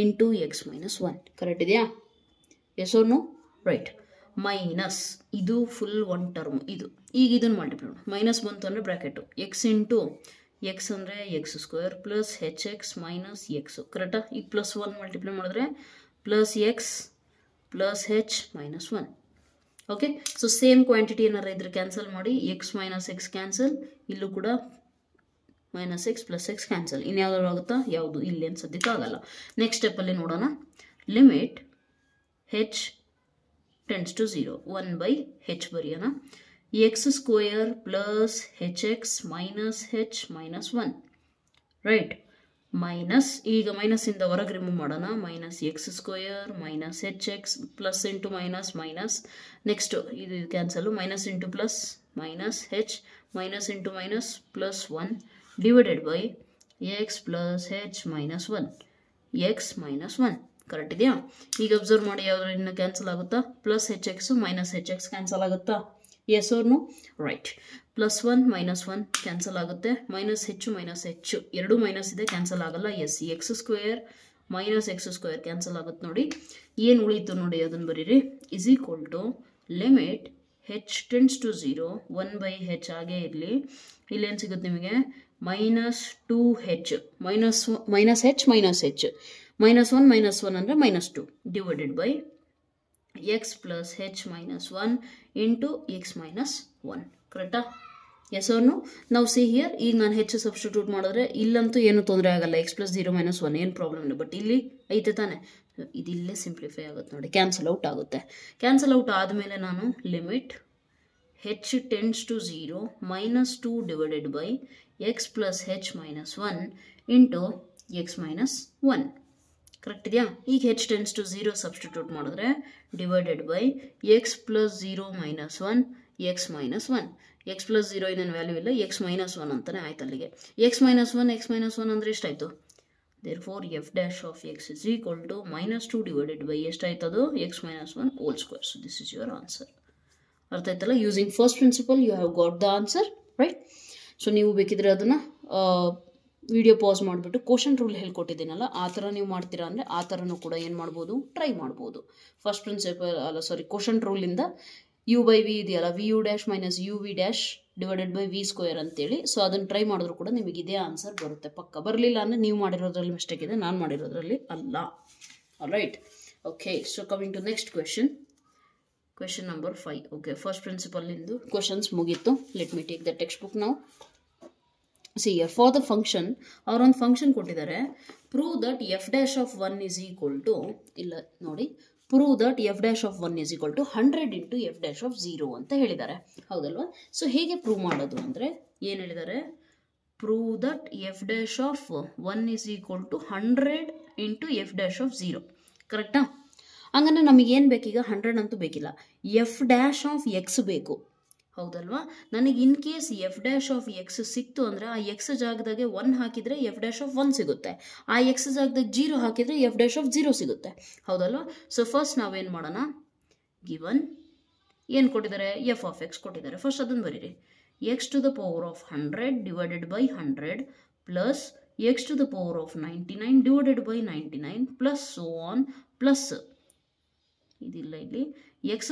into x minus 1. Correct ಇದೆಯಾ? Yes or no? Right. Minus ಇದು ಫುಲ್ ಒನ್ ಟರ್ಮ್ ಇದು. ಈಗ ಇದನ್ನು ಮಲ್ಟಿಪ್ಲೈ ಮಾಡಿ ಮೈನಸ್ ಬಂತು ಅಂದರೆ ಬ್ರ್ಯಾಕೆಟು ಎಕ್ಸ್ ಇಂಟು ಎಕ್ಸ್ ಅಂದರೆ x square plus h x minus x. ಕರೆಕ್ಟಾ? ಈಗ ಪ್ಲಸ್ 1 ಮಲ್ಟಿಪ್ಲೈ ಮಾಡಿದ್ರೆ plus X plus h minus 1. Okay, so same quantity ಏನಾರ ಇದ್ರೆ ಕ್ಯಾನ್ಸಲ್ ಮಾಡಿ. ಎಕ್ಸ್ ಮೈನಸ್ ಎಕ್ಸ್ ಕ್ಯಾನ್ಸಲ್, ಇಲ್ಲೂ ಕೂಡ minus x plus x cancel. ಇನ್ಯಾವ್ದಾದ್ರು ಆಗುತ್ತಾ? ಯಾವುದು ಇಲ್ಲಿ ಏನು ಸದ್ಯಕ್ಕೆ ಆಗಲ್ಲ. ನೆಕ್ಸ್ಟ್ ಸ್ಟೆಪ್ಪಲ್ಲಿ ನೋಡೋಣ. Limit h tends to 0 1/h ಬರೆಯೋಣ. X square plus h x minus h minus 1. Right? Minus, ಈಗ ಮೈನಸ್ಸಿಂದ ಹೊರಗೆ ರಿಮೂವ್ ಮಾಡೋಣ. Minus x square minus h x plus into minus minus. Next ಇದು cancel. Minus into plus minus h minus into minus plus 1 divided by x plus h minus 1 x minus 1. Correct ಇದೆಯಾ? ಈಗ ಅಬ್ಸರ್ವ್ ಮಾಡಿ, ಯಾವ್ದು ಇನ್ನು ಕ್ಯಾನ್ಸಲ್ ಆಗುತ್ತಾ? Plus h x minus h x cancel ಆಗುತ್ತಾ? S or no? Right. +1 -1 cancel ಆಗುತ್ತೆ. -h ಎರಡು ಮೈನಸ್ ಇದೆ, ಕ್ಯಾನ್ಸಲ್ ಆಗಲ್ಲ. ಎಸ್, x² -x² ಕ್ಯಾನ್ಸಲ್ ಆಗುತ್ತೆ ನೋಡಿ. ಏನು ಉಳೀತು ನೋಡಿ ಅದನ್ನು ಬರೀರಿ. Is equal to limit h → 0 1/h ಹಾಗೇ ಇರಲಿ. ಇಲ್ಲೇನು ಸಿಗುತ್ತೆ ನಿಮಗೆ? -2h -h -1 ಅಂದರೆ -2 divided by x + h - 1 into x - 1. ಕರೆಕ್ಟಾ? Yes or no? ನಾವು ಸಿ ಹಿಯರ್, ಈಗ ನಾನು ಹೆಚ್ಚು ಸಬ್ಸ್ಟಿಟ್ಯೂಟ್ ಮಾಡಿದ್ರೆ ಇಲ್ಲಂತೂ ಏನು ತೊಂದರೆ ಆಗಲ್ಲ. x + 0 - 1 ಏನು ಪ್ರಾಬ್ಲಮ್ ಇಲ್ಲ. ಬಟ್ ಇಲ್ಲಿ ಐತೆ ತಾನೆ, ಇದಿಲ್ಲೇ ಸಿಂಪ್ಲಿಫೈ ಆಗುತ್ತೆ ನೋಡಿ, ಕ್ಯಾನ್ಸಲ್ ಔಟ್ ಆಗುತ್ತೆ. ಕ್ಯಾನ್ಸಲ್ ಔಟ್ ಆದಮೇಲೆ ನಾನು limit h → 0 -2 divided by x + h - 1 into x - 1. Correct ಇದೆಯಾ? ಈಗ h → 0 ಸಬ್ಸ್ಟಿಟ್ಯೂಟ್ ಮಾಡಿದ್ರೆ divided by x + 0 - 1 x - 1. x + 0 ಇದೇನು ವ್ಯಾಲ್ಯೂ ಇಲ್ಲ, x - 1 ಅಂತಾನೆ ಆಯ್ತು ಅಲ್ಲಿಗೆ. x - 1 ಅಂದರೆ ಎಷ್ಟಾಯಿತು? therefore f dash of x is equal to -2 divided by ಎಷ್ಟಾಯ್ತದು? x - 1 whole square. So this is your answer. ಅರ್ಥ ಆಯ್ತಲ್ಲ? Using first principle you have got the answer, right? So ನೀವು ಬೇಕಿದ್ರೆ ಅದನ್ನು ವಿಡಿಯೋ ಪಾಸ್ ಮಾಡಿಬಿಟ್ಟು ಕ್ವಶನ್ ರೂಲ್ ಹೇಳ್ಕೊಟ್ಟಿದ್ದೀನಲ್ಲ, ಆ ಥರ ನೀವು ಮಾಡ್ತೀರಾ ಅಂದರೆ ಆ ಥರನೂ ಕೂಡ ಏನು ಮಾಡ್ಬೋದು? ಟ್ರೈ ಮಾಡ್ಬೋದು. ಫಸ್ಟ್ ಪ್ರಿನ್ಸಿಪಲ್ ಕ್ವಶನ್ ರೂಲಿಂದ u/v ಇದೆಯಲ್ಲ, vu' - uv' divided by v² ಅಂತೇಳಿ. ಸೊ ಅದನ್ನು ಟ್ರೈ ಮಾಡಿದ್ರು ಕೂಡ ನಿಮಗೆ ಇದೇ ಆನ್ಸರ್ ಬರುತ್ತೆ ಪಕ್ಕ. ಬರಲಿಲ್ಲ ಅಂದರೆ ನೀವು ಮಾಡಿರೋದ್ರಲ್ಲಿ ಮಿಸ್ಟೇಕ್ ಇದೆ, ನಾನು ಮಾಡಿರೋದ್ರಲ್ಲಿ ಅಲ್ಲ. Right? Okay. So coming to next question number 5. Okay, first ಪ್ರಿನ್ಸಿಪಲ್ನಿಂದು ಕ್ವಶನ್ಸ್ ಮುಗೀತು. Let me take the textbook ನಾವು. See here, for the function, ಅವರೊಂದು ಫಂಕ್ಷನ್ ಕೊಟ್ಟಿದ್ದಾರೆ. Prove that f dash of 1 is equal to, ಇಲ್ಲ ನೋಡಿ, prove that f dash of 1 is equal to 100 into f dash of 0 ಅಂತ ಹೇಳಿದ್ದಾರೆ, ಹೌದಲ್ವಾ? ಸೊ ಹೇಗೆ ಪ್ರೂವ್ ಮಾಡೋದು ಅಂದರೆ ಏನು ಹೇಳಿದ್ದಾರೆ? Prove that f dash of 1 is equal to 100 into f dash of 0. ಕರೆಕ್ಟಾ? ಹಂಗಂದ್ರೆ ನಮಗೇನು ಬೇಕೀಗ? 100 ಅಂತೂ ಬೇಕಿಲ್ಲ, f dash of x ಬೇಕು, ಹೌದಲ್ವಾ? ನನಗೆ in case f dash of x ಸಿಕ್ತು ಅಂದರೆ ಆ x ಜಾಗದಾಗೆ 1 ಹಾಕಿದರೆ f dash of 1 ಸಿಗುತ್ತೆ, ಆ x ಜಾಗದಾಗ 0 ಹಾಕಿದರೆ f dash of 0 ಸಿಗುತ್ತೆ, ಹೌದಲ್ವಾ? ಸೊ ಫಸ್ಟ್ ನಾವೇನು ಮಾಡೋಣ? ಗಿವನ್ ಏನು ಕೊಟ್ಟಿದ್ದಾರೆ? f of x ಕೊಟ್ಟಿದ್ದಾರೆ. ಫಸ್ಟ್ ಅದನ್ನು ಬರೀರಿ. x to the power of 100 divided by 100 plus x to the power of 99 divided by 99 plus so on plus ಇದಿಲ್ಲ ಇಲ್ಲಿ x²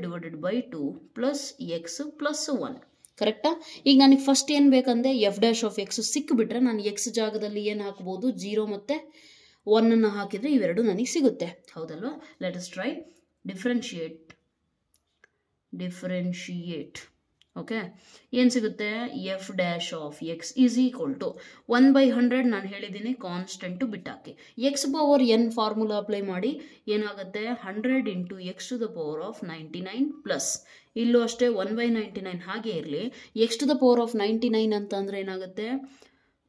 divided by 2 plus x plus 1. ಕರೆಕ್ಟಾ? ಈಗ ನನಗೆ ಫಸ್ಟ್ ಏನು ಬೇಕಂದ್ರೆ f dash of x ಸಿಕ್ಕಿಬಿಟ್ರೆ ನಾನು x ಜಾಗದಲ್ಲಿ ಏನು ಹಾಕ್ಬೋದು? 0 ಮತ್ತು 1 ಹಾಕಿದರೆ ಇವೆರಡು ನನಗೆ ಸಿಗುತ್ತೆ, ಹೌದಲ್ವಾ? Let us try. Differentiate. Okay, ಏನು ಸಿಗುತ್ತೆ? f dash of x is equal to 1/100 ನಾನು ಹೇಳಿದ್ದೀನಿ, ಕಾನ್ಸ್ಟೆಂಟು ಬಿಟ್ಟಾಕಿ. x power n formula apply ಮಾಡಿ ಏನಾಗುತ್ತೆ? 100 into x to the power of 99 plus ಇಲ್ಲೂ ಅಷ್ಟೇ 1/99 ಹಾಗೆ ಇರಲಿ. x to the power of 99 ಅಂತ ಅಂದರೆ ಏನಾಗುತ್ತೆ?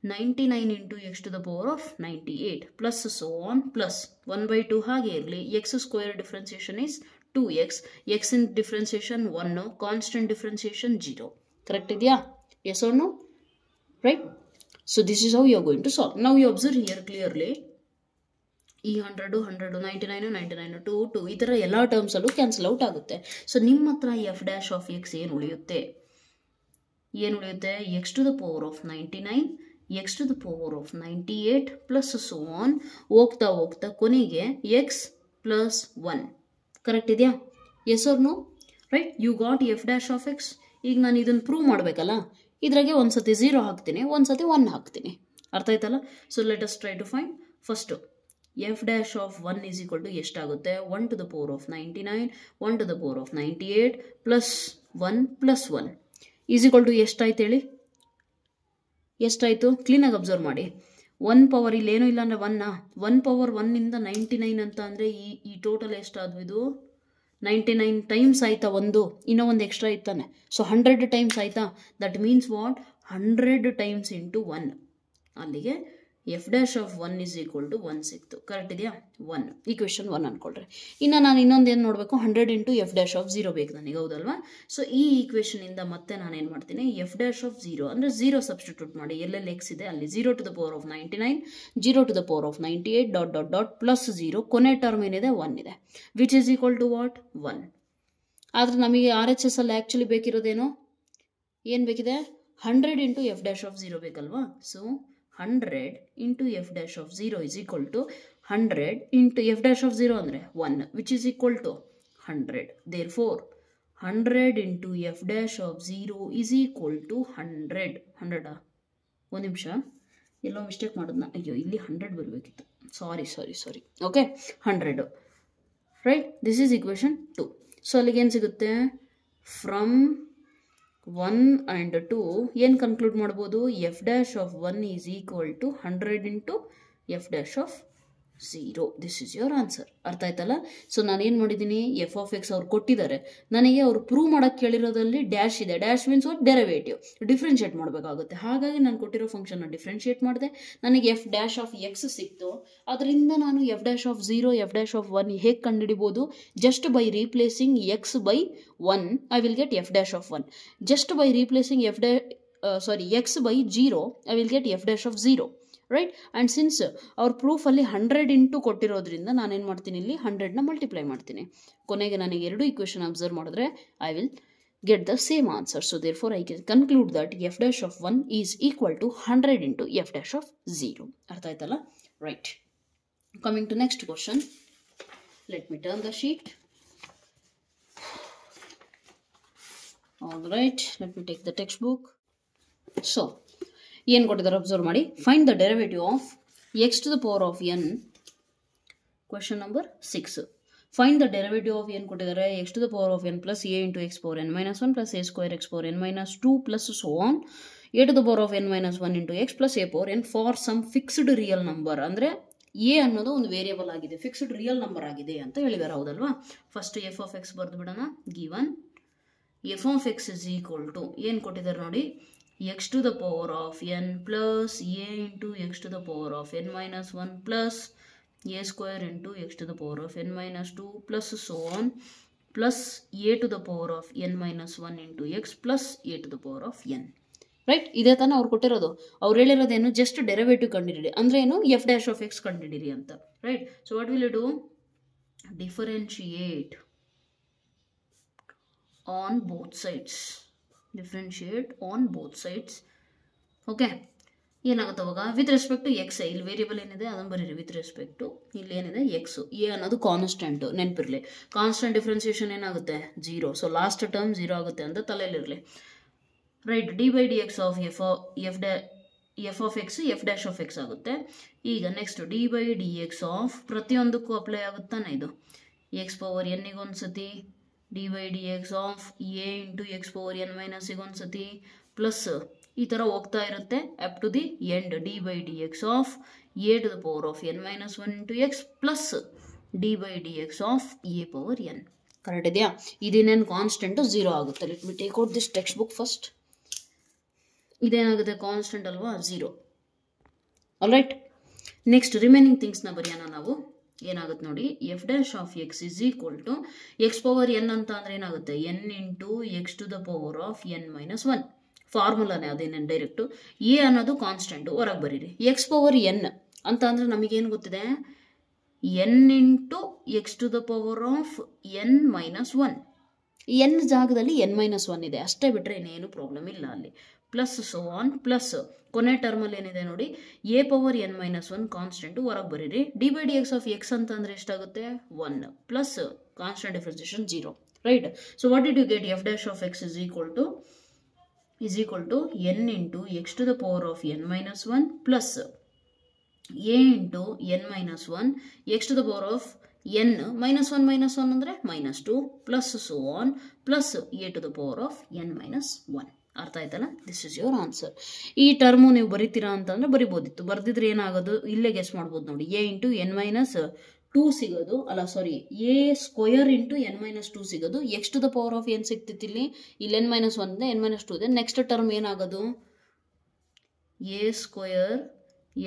99 into x to the power of 98 plus so on plus 1/2 ಹಾಗೆ ಇರಲಿ. x² differentiation is 2x, x in differentiation 1, constant differentiation 0. Correct idea? Yes or no? Right? So this is how you are going to solve. Now you observe here clearly. ಈ 100 99 99 2 ಈ ಥರ ಎಲ್ಲ ಟರ್ಮ್ಸಲ್ಲೂ ಕ್ಯಾನ್ಸಲ್ ಔಟ್ ಆಗುತ್ತೆ. ಸೊ ನಿಮ್ಮ ಹತ್ರ f dash of x ಏನು ಉಳಿಯುತ್ತೆ? x to the power of 99, x to the power of 98 plus so on ಹೋಗ್ತಾ ಹೋಗ್ತಾ ಕೊನೆಗೆ x plus 1. ಕರೆಕ್ಟ್ ಇದೆಯಾ? Yes or no? Right? You got f dash of x. ಈಗ ನಾನು ಇದನ್ನು ಪ್ರೂವ್ ಮಾಡಬೇಕಲ್ಲ, ಇದ್ರಾಗೆ ಒಂದು ಸತಿ 0 ಹಾಕ್ತೀನಿ, ಒಂದು ಸತಿ 1 ಹಾಕ್ತೀನಿ. ಅರ್ಥ ಆಯ್ತಲ್ಲ? So let us try to find. First f dash of 1 is equal to ಎಷ್ಟಾಗುತ್ತೆ? 1 to the power of 99, 1 to the power of 98 plus 1 plus 1 is equal to ಎಷ್ಟಾಯ್ತು ಹೇಳಿ? ಎಷ್ಟಾಯಿತು? ಕ್ಲೀನಾಗಿ ಅಬ್ಸರ್ವ್ ಮಾಡಿ. 1 ಪವರ್ ಇಲ್ಲೇನೂ ಇಲ್ಲ ಅಂದರೆ 1 ಪವರ್ 1ಇಂದ 99 ಅಂತ ಅಂದರೆ ಈ ಟೋಟಲ್ ಎಷ್ಟಾದ್ವು? ಇದು 99 ಟೈಮ್ಸ್ ಆಯಿತಾ? ಇನ್ನೂ ಒಂದು ಎಕ್ಸ್ಟ್ರಾ ಇತ್ತಾನೆ. ಸೊ 100 ಟೈಮ್ಸ್ ಆಯಿತಾ? That means what? 100 times into 1. ಅಲ್ಲಿಗೆ f dash of 1 is equal to 1 ಸಿಕ್ತು. ಕರೆಕ್ಟ್ ಇದೆಯಾ? 1 ಈಕ್ವೇಷನ್ 1 ಅಂದ್ಕೊಳ್ರಿ. ಇನ್ನು ನಾನು ಇನ್ನೊಂದು ಏನು ನೋಡಬೇಕು? 100 ಇಂಟು f dash of 0 ಬೇಕು ನನಗೆ, ಹೌದಲ್ವಾ? ಸೊ ಈ ಈಕ್ವೇಷನಿಂದ ಮತ್ತೆ ನಾನೇನು ಮಾಡ್ತೀನಿ? f dash of 0 ಅಂದರೆ 0 ಸಬ್ಸ್ಟಿಟ್ಯೂಟ್ ಮಾಡಿ. ಎಲ್ಲೆಲ್ಲಿ x ಇದೆ ಅಲ್ಲಿ 0 to the power of 99, 0 to the power of 98 dot dot dot plus 0, ಕೊನೆ ಟರ್ಮ್ ಏನಿದೆ 1 ಇದೆ, which is equal to what? 1. ಆದರೆ ನಮಗೆ RHS ಅಲ್ಲಿ ಆ್ಯಕ್ಚುಲಿ ಬೇಕಿರೋದೇನು, ಏನು ಬೇಕಿದೆ, 100 ಇಂಟು ಎಫ್ ಡ್ಯಾಶ್ ಆಫ್ 0 ಬೇಕಲ್ವಾ. So 100 into f dash of 0 is equal to 100 into f dash of 0 ಅಂದರೆ 1 which is equal to 100. Therefore 100 into f dash of 0 is equal to 100. 100 ಒಂದು ನಿಮಿಷ, ಎಲ್ಲೋ ಮಿಸ್ಟೇಕ್ ಮಾಡೋದನ್ನ, ಅಯ್ಯೋ ಇಲ್ಲಿ 100 ಬರಬೇಕಿತ್ತು, sorry. Okay, 100 right. This is equation 2. ಸೊ ಅಲ್ಲಿಗೆ ಏನು ಸಿಗುತ್ತೆ, ಫ್ರಮ್ 1 ಆ್ಯಂಡ್ 2 ಏನು ಕನ್ಕ್ಲೂಡ್ ಮಾಡ್ಬೋದು, f dash of 1 is equal to 100 into f dash of 0. This is your answer. ಅರ್ಥ ಆಯ್ತಲ್ಲ. ಸೊ ನಾನೇನು ಮಾಡಿದ್ದೀನಿ, ಎಫ್ ಆಫ್ ಎಕ್ಸ್ ಅವ್ರು ಕೊಟ್ಟಿದ್ದಾರೆ, ನನಗೆ ಅವ್ರು ಪ್ರೂವ್ ಮಾಡೋಕ್ಕೆ ಕೇಳಿರೋದ್ರಲ್ಲಿ ಡ್ಯಾಶ್ ಇದೆ. Dash means what, derivative, differentiate ಮಾಡಬೇಕಾಗುತ್ತೆ. ಹಾಗಾಗಿ ನಾನು ಕೊಟ್ಟಿರೋ ಫಂಕ್ಷನ್ನ ಡಿಫ್ರೆನ್ಷಿಯೇಟ್ ಮಾಡಿದೆ, ನನಗೆ ಎಫ್ ಡ್ಯಾಶ್ ಆಫ್ ಎಕ್ಸ್ ಸಿಕ್ತು. ಅದರಿಂದ ನಾನು F dash of 0, F dash of 1 ಹೇಗೆ ಕಂಡುಹಿಡಿಬೋದು, just by replacing X by 1 I will get f dash of 1. Just by replacing X by 0 I will get f dash of 0. Right. And since ಅವ್ರ ಪ್ರೂಫಲ್ಲಿ 100 ಇಂಟು ಕೊಟ್ಟಿರೋದ್ರಿಂದ ನಾನೇನು ಮಾಡ್ತೀನಿ, ಇಲ್ಲಿ 100ನ ಮಲ್ಟಿಪ್ಲೈ ಮಾಡ್ತೀನಿ. ಕೊನೆಗೆ ನನಗೆ ಎರಡು ಇಕ್ವೇಷನ್ ಅಬ್ಸರ್ವ್ ಮಾಡಿದ್ರೆ I will get the same answer. So therefore I can conclude that f dash of 1 is equal to 100 into f dash of 0. ಅರ್ಥ ಆಯ್ತಲ್ಲ. Right. Coming to next question. Let me turn the sheet. All right, let me take the textbook. So ಏನು ಕೊಟ್ಟಿದ್ದಾರೆ ಅಬ್ಸರ್ವ್ ಮಾಡಿ. Find the derivative of x to the power of n. Question number 6. Find the derivative of ಏನು ಕೊಟ್ಟಿದ್ದಾರೆ, x to the power of n plus a into x power n minus 1 plus a square x power n minus 2 plus so on a to the power of N minus 1 into x plus a power n for some fixed real number. ಅಂದರೆ ಎ ಅನ್ನೋದು ಒಂದು ವೇರಿಯಬಲ್ ಆಗಿದೆ, ಫಿಕ್ಸ್ಡ್ ರಿಯಲ್ ನಂಬರ್ ಆಗಿದೆ ಅಂತ ಹೇಳಿದ್ದಾರೆ, ಹೌದಲ್ವಾ. ಫಸ್ಟ್ ಎಫ್ ಆಫ್ ಎಕ್ಸ್ ಬರೆದು ಬಿಡೋಣ. Given f of X is equal to ಏನು ಕೊಟ್ಟಿದ್ದಾರೆ ನೋಡಿ, x to the power of n plus a into x to the power of n minus 1 plus a square into x to the power of n minus 2 plus so on plus a to the power of n minus 1 into x plus a to the power of n. Right. ಇದೇ ತಾನೇ ಅವ್ರು ಕೊಟ್ಟಿರೋದು. ಅವ್ರು ಹೇಳಿರೋದೇನು, ಜಸ್ಟ್ ಡೆರಿವೇಟಿವ್ ಕಂಡುಹಿಡಿರಿ, ಅಂದರೆ ಏನು, ಎಫ್ ಡ್ಯಾಶ್ ಆಫ್ ಎಕ್ಸ್ ಕಂಡುಹಿಡಿರಿ ಅಂತ. Right. So what will you do, differentiate on both sides. Differentiate on both sides. Okay. ಏನಾಗುತ್ತೆ ಅವಾಗ, ವಿತ್ ರೆಸ್ಪೆಕ್ಟ್ ಟು ಎಕ್ಸ್, ಇಲ್ಲಿ ವೇರಿಯಬಲ್ ಏನಿದೆ ಅದನ್ನು ಬರೀರಿ. ವಿತ್ ರೆಸ್ಪೆಕ್ಟ್ ಟು ಇಲ್ಲಿ ಏನಿದೆ ಎಕ್ಸ್, ಎ ಅನ್ನೋದು ಕಾನ್ಸ್ಟೆಂಟು, ನೆನಪಿರಲಿ. ಕಾನ್ಸ್ಟೆಂಟ್ ಡಿಫ್ರೆನ್ಸಿಯೇಷನ್ ಏನಾಗುತ್ತೆ, 0. ಸೊ ಲಾಸ್ಟ್ ಟರ್ಮ್ 0 ಆಗುತ್ತೆ ಅಂತ ತಲೆಯಲ್ಲಿರಲಿ. Right. D by D X of F of x f dash of X ಆಗುತ್ತೆ. ಈಗ next d by D X of ಪ್ರತಿಯೊಂದಕ್ಕೂ ಅಪ್ಲೈ ಆಗುತ್ತಾನೆ ಇದು, ಎಕ್ಸ್ ಪವರ್ ಎನ್ನಿಗೆ ಒಂದು ಸತಿ, D by D X of a into x power n ಮೈನಸ್ಗೆ ಒಂದು ಸತಿ, ಪ್ಲಸ್ ಈ ಥರ ಹೋಗ್ತಾ ಇರುತ್ತೆ up to the end, d by D X of a to the power of N minus 1 into x plus d by D X of a power n. Correct ಇದೆಯಾ. ಇದೇನೇನು ಕಾನ್ಸ್ಟೆಂಟು 0 ಆಗುತ್ತೆ. Let me take out this textbook first. ಇದೇನಾಗುತ್ತೆ, ಕಾನ್ಸ್ಟೆಂಟ್ ಅಲ್ವಾ, 0. All right. ನೆಕ್ಸ್ಟ್ ರಿಮೈನಿಂಗ್ ಥಿಂಗ್ಸ್ನ ಬರೆಯೋಣ ನಾವು. ಏನಾಗುತ್ತೆ ನೋಡಿ, f dash of X is equal to x power n ಅಂತ ಅಂದರೆ ಏನಾಗುತ್ತೆ, n into X to the power of N minus 1. ಫಾರ್ಮುಲಾನೇ ಅದೇನೇನು ಡೈರೆಕ್ಟು. ಎ ಅನ್ನೋದು ಕಾನ್ಸ್ಟೆಂಟು, ಹೊರಗೆ ಬರೀರಿ. ಎಕ್ಸ್ ಪವರ್ ಎನ್ ಅಂತ ಅಂದರೆ ನಮಗೇನು ಗೊತ್ತಿದೆ, n into X to the power of N minus 1. N ಜಾಗದಲ್ಲಿ ಎನ್ ಮೈನಸ್ 1 ಇದೆ, ಅಷ್ಟೇ ಬಿಟ್ಟರೆ ಇನ್ನೇನು ಪ್ರಾಬ್ಲಮ್ ಇಲ್ಲ ಅಲ್ಲಿ. ಪ್ಲಸ್ ಸೋ ಆನ್ ಪ್ಲಸ್ ಕೊನೆ ಟರ್ಮಲ್ಲಿ ಏನಿದೆ ನೋಡಿ, a power n minus 1 constant, ಹೊರಗೆ ಬರೀರಿ. D by D X of X ಅಂತ ಅಂದರೆ ಎಷ್ಟಾಗುತ್ತೆ, 1 plus constant differentiation 0. Right. So what did you get, f dash of X is equal to n into X to the power of N minus 1 plus a into n minus 1 x to the power of N minus 1 ಅಂದರೆ minus 2 plus so on plus A to the power of N minus 1. ಅರ್ಥ ಆಯ್ತಲ್ಲ. This is your answer. ಈ ಟರ್ಮು ನೀವು ಬರಿತೀರಾ ಅಂತಂದರೆ ಬರಿಬೋದಿತ್ತು, ಬರ್ದಿದ್ರೆ ಏನಾಗೋದು, ಇಲ್ಲೇ ಗೆಸ್ ಮಾಡ್ಬೋದು ನೋಡಿ. ಎ ಇಂಟು ಎನ್ ಮೈನಸ್ 2 ಸಿಗೋದು, ಅಲ್ಲ sorry, a square into n minus 2 ಸಿಗೋದು. X to the power of ಏನು ಸಿಗ್ತಿತ್ತು ಇಲ್ಲಿ ಎನ್ ಮೈನಸ್ 1 ಇದೆ, ಎನ್ ಮೈನಸ್ 2 ಇದೆ. ನೆಕ್ಸ್ಟ್ ಟರ್ಮ್ ಏನಾಗೋದು, a square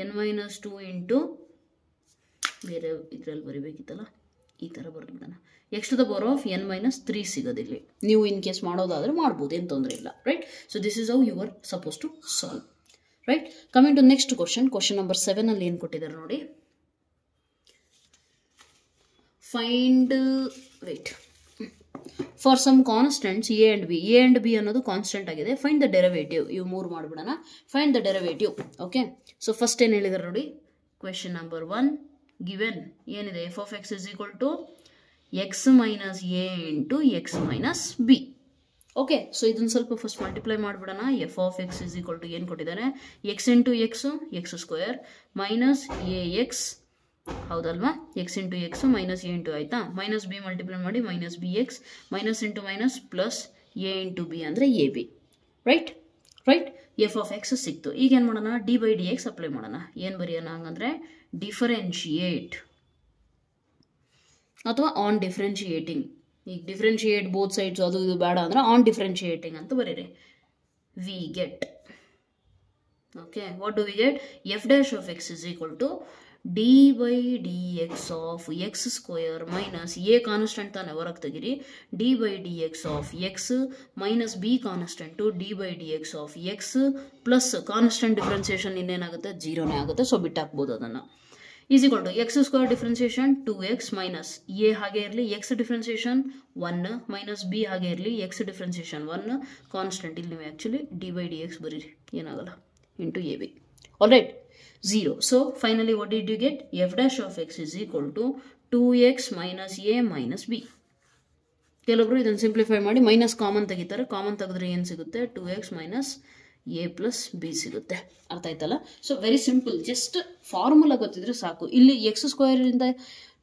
n minus 2 into, ಬೇರೆ ಇದರಲ್ಲಿ ಬರಿಬೇಕಿತ್ತಲ್ಲ, ಈ ಥರ ಬರೆದ್ಬಿಡೋಣ, x to the power of N minus 3 ಸಿಗೋದಿಲ್ಲಿ. ನೀವು ಇನ್ ಕೇಸ್ ಮಾಡೋದಾದರೆ ಮಾಡ್ಬೋದು, ಏನು ತೊಂದರೆ ಇಲ್ಲ. Right. So this is how you are suppose to solve. Right. Coming to next question. Question number 7 ಅಲ್ಲಿ ಏನು ಕೊಟ್ಟಿದ್ದಾರೆ ನೋಡಿ. Find for some constants a and b ಅನ್ನೋದು ಕಾನ್ಸ್ಟೆಂಟ್ ಆಗಿದೆ. Find the derivative. ಇವು 3 ಮಾಡಿಬಿಡೋಣ. Find the derivative. Okay, so first ಏನು ಹೇಳಿದಾರೆ ನೋಡಿ, ಕ್ವೆಶನ್ ನಂಬರ್ 1 ಗಿವೆನ್ ಏನಿದೆ, f of X is equal to x minus a into x minus b. Okay, so ಇದನ್ನು ಸ್ವಲ್ಪ ಫಸ್ಟ್ ಮಲ್ಟಿಪ್ಲೈ ಮಾಡಿಬಿಡೋಣ. F of X is equal to ಏನು ಕೊಟ್ಟಿದ್ದಾರೆ, x into x square minus a x, ಹೌದಲ್ವಾ, x into x minus a into, ಆಯಿತಾ, ಮೈನಸ್ ಬಿ ಮಲ್ಟಿಪ್ಲೈ ಮಾಡಿ minus b x, minus into minus plus a into b ಅಂದರೆ a b. Right, f of x ಸಿಕ್ತು. ಈಗ ಏನು ಮಾಡೋಣ, d by D X apply ಮಾಡೋಣ. ಏನು ಬರೆಯೋಣ ಹಂಗಂದ್ರೆ, ಡಿಫರೆನ್ಶಿಯೇಟ್ ಅಥವಾ ಆನ್ ಡಿಫ್ರೆನ್ಶಿಯೇಟಿಂಗ್. ಈಗ ಡಿಫ್ರೆನ್ಶಿಯೇಟ್ ಬೋತ್ ಸೈಡ್ಸ್ ಅದು ಇದು ಬೇಡ ಅಂದರೆ ಆನ್ ಡಿಫ್ರೆನ್ಶಿಯೇಟಿಂಗ್ ಅಂತ ಬರೀರಿ. We get, okay, what do we get, f dash of X is equal to D by D X of X square minus a constant ತಾನೆ ಹೊರಗೆ ತೆಗಿರಿ, d by D X of x minus b constant d by D X of x plus constant differentiation ಇನ್ನೇನಾಗುತ್ತೆ, ಜೀರೋನೇ ಆಗುತ್ತೆ. ಸೊ ಬಿಟ್ಟಾಕ್ಬೋದು ಅದನ್ನು. Is equal to X square differentiation 2x minus a ಹಾಗೆ ಇರಲಿ, ಎಕ್ಸ್ ಡಿಫ್ರೆನ್ಸಿಯೇಷನ್ 1 ಮೈನಸ್ ಬಿ ಹಾಗೆ ಇರಲಿ, ಎಕ್ಸ್ ಡಿಫ್ರೆನ್ಸಿಯೇಷನ್ 1 ಕಾನ್ಸ್ಟೆಂಟ್. ಇಲ್ಲಿ ನೀವು actually d by D x ಬರೀರಿ, ಏನಾಗಲ್ಲ, into a b. All right, 0. So finally what did you get, f dash of X is equal to 2x minus a minus b. ಕೆಲವೊಬ್ರು ಇದನ್ನು ಸಿಂಪ್ಲಿಫೈ ಮಾಡಿ ಮೈನಸ್ ಕಾಮನ್ ತೆಗಿತಾರೆ. ಕಾಮನ್ ತೆಗೆದ್ರೆ ಏನು ಸಿಗುತ್ತೆ, 2x minus A plus B ಸಿಗುತ್ತೆ. ಅರ್ಥ ಆಯ್ತಲ್ಲ. So very simple, just formula ಗೊತ್ತಿದ್ರೆ ಸಾಕು. ಇಲ್ಲಿ ಎಕ್ಸ್ ಸ್ಕ್ವೇರಿಂದ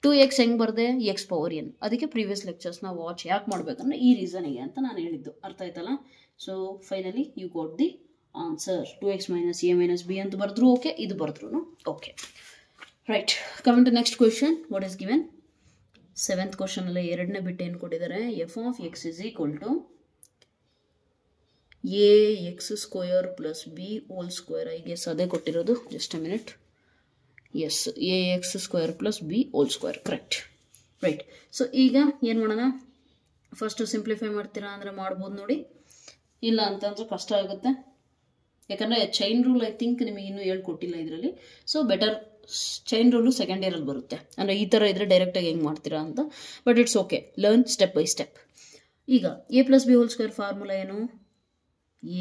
2x ಹೆಂಗೆ ಬರದೆ, ಎಕ್ಸ್ ಪವರ್ ಎನ್. ಅದಕ್ಕೆ ಪ್ರೀವಿಯಸ್ ಲೆಕ್ಚರ್ಸ್ನ ವಾಚ್ ಯಾಕೆ ಮಾಡಬೇಕಂದ್ರೆ ಈ ರೀಸನಿಗೆ ಅಂತ ನಾನು ಹೇಳಿದ್ದು. ಅರ್ಥ ಆಯ್ತಲ್ಲ. So finally you got the answer. 2x minus a minus b ಅಂತ ಬರೆದ್ರು ಓಕೆ, ಇದು ಬರೆದ್ರು okay. Right, coming to next question. What is given, 7th question ಅಲ್ಲೇ ಎರಡನೇ ಬಿಟ್ಟು ಏನು ಕೊಟ್ಟಿದ್ದಾರೆ, f of X is equal to a x square plus b whole square. I guess ಅದೇ ಕೊಟ್ಟಿರೋದು. Just a minute. Yes, a x square plus b whole square, correct. Right, so ಈಗ ಏನು ಮಾಡೋಣ, ಫಸ್ಟು ಸಿಂಪ್ಲಿಫೈ ಮಾಡ್ತೀರಾ ಅಂದರೆ ಮಾಡ್ಬೋದು ನೋಡಿ, ಇಲ್ಲ ಅಂತಂದರೆ ಕಷ್ಟ ಆಗುತ್ತೆ. ಯಾಕಂದರೆ ಚೈನ್ ರೂಲ್ ಐ ಥಿಂಕ್ ನಿಮಗೆ ಇನ್ನೂ ಹೇಳ್ಕೊಟ್ಟಿಲ್ಲ ಇದರಲ್ಲಿ. So better chain rule second ಇಯರಲ್ಲಿ ಬರುತ್ತೆ. ಅಂದರೆ ಈ ಥರ ಇದ್ದರೆ ಡೈರೆಕ್ಟಾಗಿ ಹೆಂಗೆ ಮಾಡ್ತೀರಾ ಅಂತ. But it's okay, learn step by step. ಈಗ a plus b whole square formula ಏನು,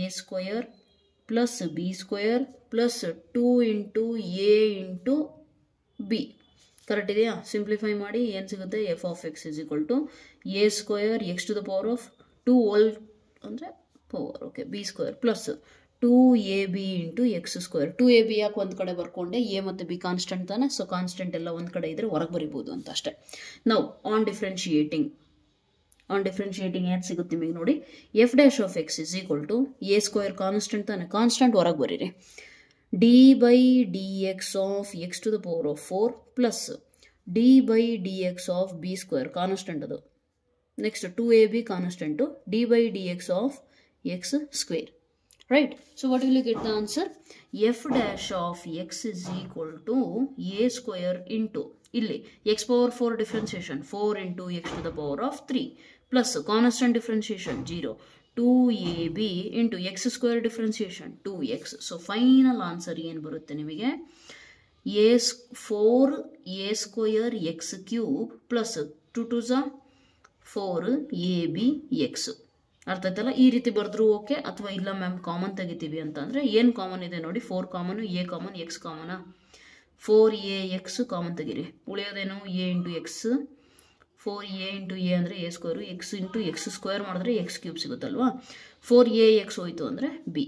a square plus b square plus 2 into a into b. Correct ಇದೆಯಾ? ಸಿಂಪ್ಲಿಫೈ ಮಾಡಿ ಏನು ಸಿಗುತ್ತೆ, f of X is equal to a square x to the power of 2 whole ಅಂದರೆ power, okay, B square plus 2ab into x square. 2ab ಯಾಕೆ ಒಂದು ಕಡೆ ಬರ್ಕೊಂಡೆ, ಎ ಮತ್ತು ಬಿ ಕಾನ್ಸ್ಟೆಂಟ್ ತಾನೆ. ಸೊ ಕಾನ್ಸ್ಟೆಂಟ್ ಎಲ್ಲ ಒಂದು ಕಡೆ ಇದ್ರೆ ಹೊರಗೆ ಬರಿಬೋದು ಅಂತ ಅಷ್ಟೇ. ನಾವು ಆನ್ ಡಿಫ್ರೆನ್ಶಿಯೇಟಿಂಗ್ ಏನು ಸಿಗುತ್ತೆ ನಿಮಗೆ ನೋಡಿ, f dash of X is equal to a square constant ತಾನೆ, ಕಾನ್ಸ್ಟೆಂಟ್ ಹೊರಗೆ ಬರೀರಿ, d by D X of x to the power of 4 plus d by D X of b square constant ಅದು. Next 2ab constant, d by D X of X square. Right, so what will you get the answer? F dash of x is equal to a square into illi x power 4 differentiation 4 into x to the power of 3 plus constant differentiation 0 2ab into x square differentiation 2x. So final answer ಏನು ಬರುತ್ತೆ ನಿಮಗೆ, 4a square x cube plus 2 to the 4ab x. ಅರ್ಥ ಆಯ್ತಲ್ಲ. ಈ ರೀತಿ ಬರೆದ್ರು ಓಕೆ, ಅಥವಾ ಇಲ್ಲ ಮ್ಯಾಮ್ ಕಾಮನ್ ತೆಗಿತೀವಿ ಅಂತಂದರೆ ಏನು ಕಾಮನ್ ಇದೆ ನೋಡಿ, 4 ಕಾಮನು, ಎ ಕಾಮನ್, ಎಕ್ಸ್ ಕಾಮನಾ, 4a ಎಕ್ಸ್ ಕಾಮನ್ ತೆಗೀರಿ, ಉಳಿಯೋದೇನು a into x, 4a into a ಅಂದರೆ a square, x into x square ಮಾಡಿದ್ರೆ ಎಕ್ಸ್ ಕ್ಯೂಬ್ ಸಿಗುತ್ತಲ್ವಾ, 4a ಎಕ್ಸ್ ಹೋಯ್ತು ಅಂದರೆ ಬಿ.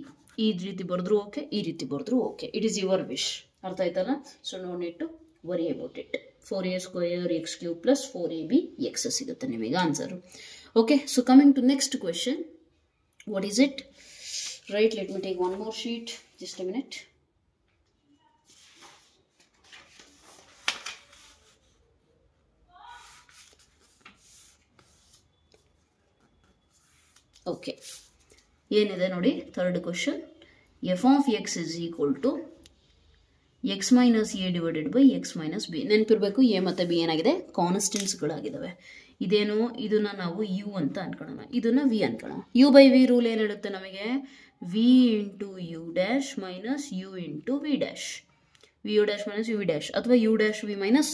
ಈ ರೀತಿ ಬರೆದ್ರು ಓಕೆ, ಈ ರೀತಿ ಬರೆದ್ರು okay, it is your wish. ಅರ್ಥ ಆಯ್ತಲ್ಲ. So no need to worry about it. 4a square x cube plus 4ab x ಸಿಗುತ್ತೆ ನಿಮಗೆ answer. Okay, so coming to next question, what is it? Right, let me take one more sheet, just a minute. Okay, ಏನಿದೆ ನೋಡಿ, third question, f of x is equal to x minus a divided by x minus b. ನೆನಪಿರಬೇಕು, a ಮತ್ತು b ಏನಾಗಿದೆ, ಕಾನ್ಸ್ಟೆಂಟ್ಸ್ಗಳಾಗಿದ್ದಾವೆ. ಇದೇನು, ಇದನ್ನ ನಾವು ಯು ಅಂತ ಅನ್ಕೊಳ್ಳೋಣ, ಇದನ್ನ ವಿ ಅನ್ಕೊಳ್ಳೋಣ. ಯು ಬೈ ವಿ ರೂಲ್ ಏನು ಹೇಳುತ್ತೆ ನಮಗೆ, v into u dash minus u into v dash, v you dash minus u V dash, ಅಥವಾ u dash v minus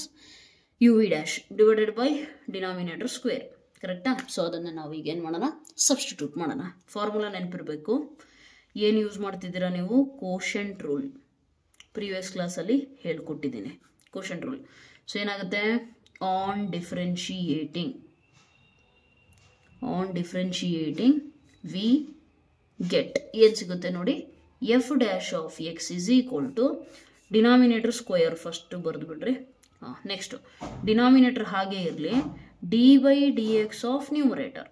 u V dash divided by denominator square. ಕರೆಕ್ಟಾ? ಸೊ ಅದನ್ನು ನಾವು ಈಗ ಏನು ಮಾಡೋಣ, ಸಬ್ಸ್ಟಿಟ್ಯೂಟ್ ಮಾಡೋಣ. ಫಾರ್ಮುಲಾ ನೆನಪಿರಬೇಕು. ಏನು ಯೂಸ್ ಮಾಡ್ತಿದ್ದೀರಾ ನೀವು? Quotient rule. ಪ್ರೀವಿಯಸ್ ಕ್ಲಾಸಲ್ಲಿ ಹೇಳ್ಕೊಟ್ಟಿದ್ದೀನಿ ಕೋಶೆಂಟ್ ರೂಲ್. ಸೊ ಏನಾಗುತ್ತೆ, ಆನ್ ಡಿಫ್ರೆನ್ಶಿಯೇಟಿಂಗ್ ವಿ ಗೆಟ್ ಏನು ಸಿಗುತ್ತೆ ನೋಡಿ, f dash of X is equal to denominator square first ಬರೆದು ಬಿಡ್ರಿ. ನೆಕ್ಸ್ಟು ಡಿನಾಮಿನೇಟರ್ ಹಾಗೆ ಇರಲಿ, d by D X of numerator,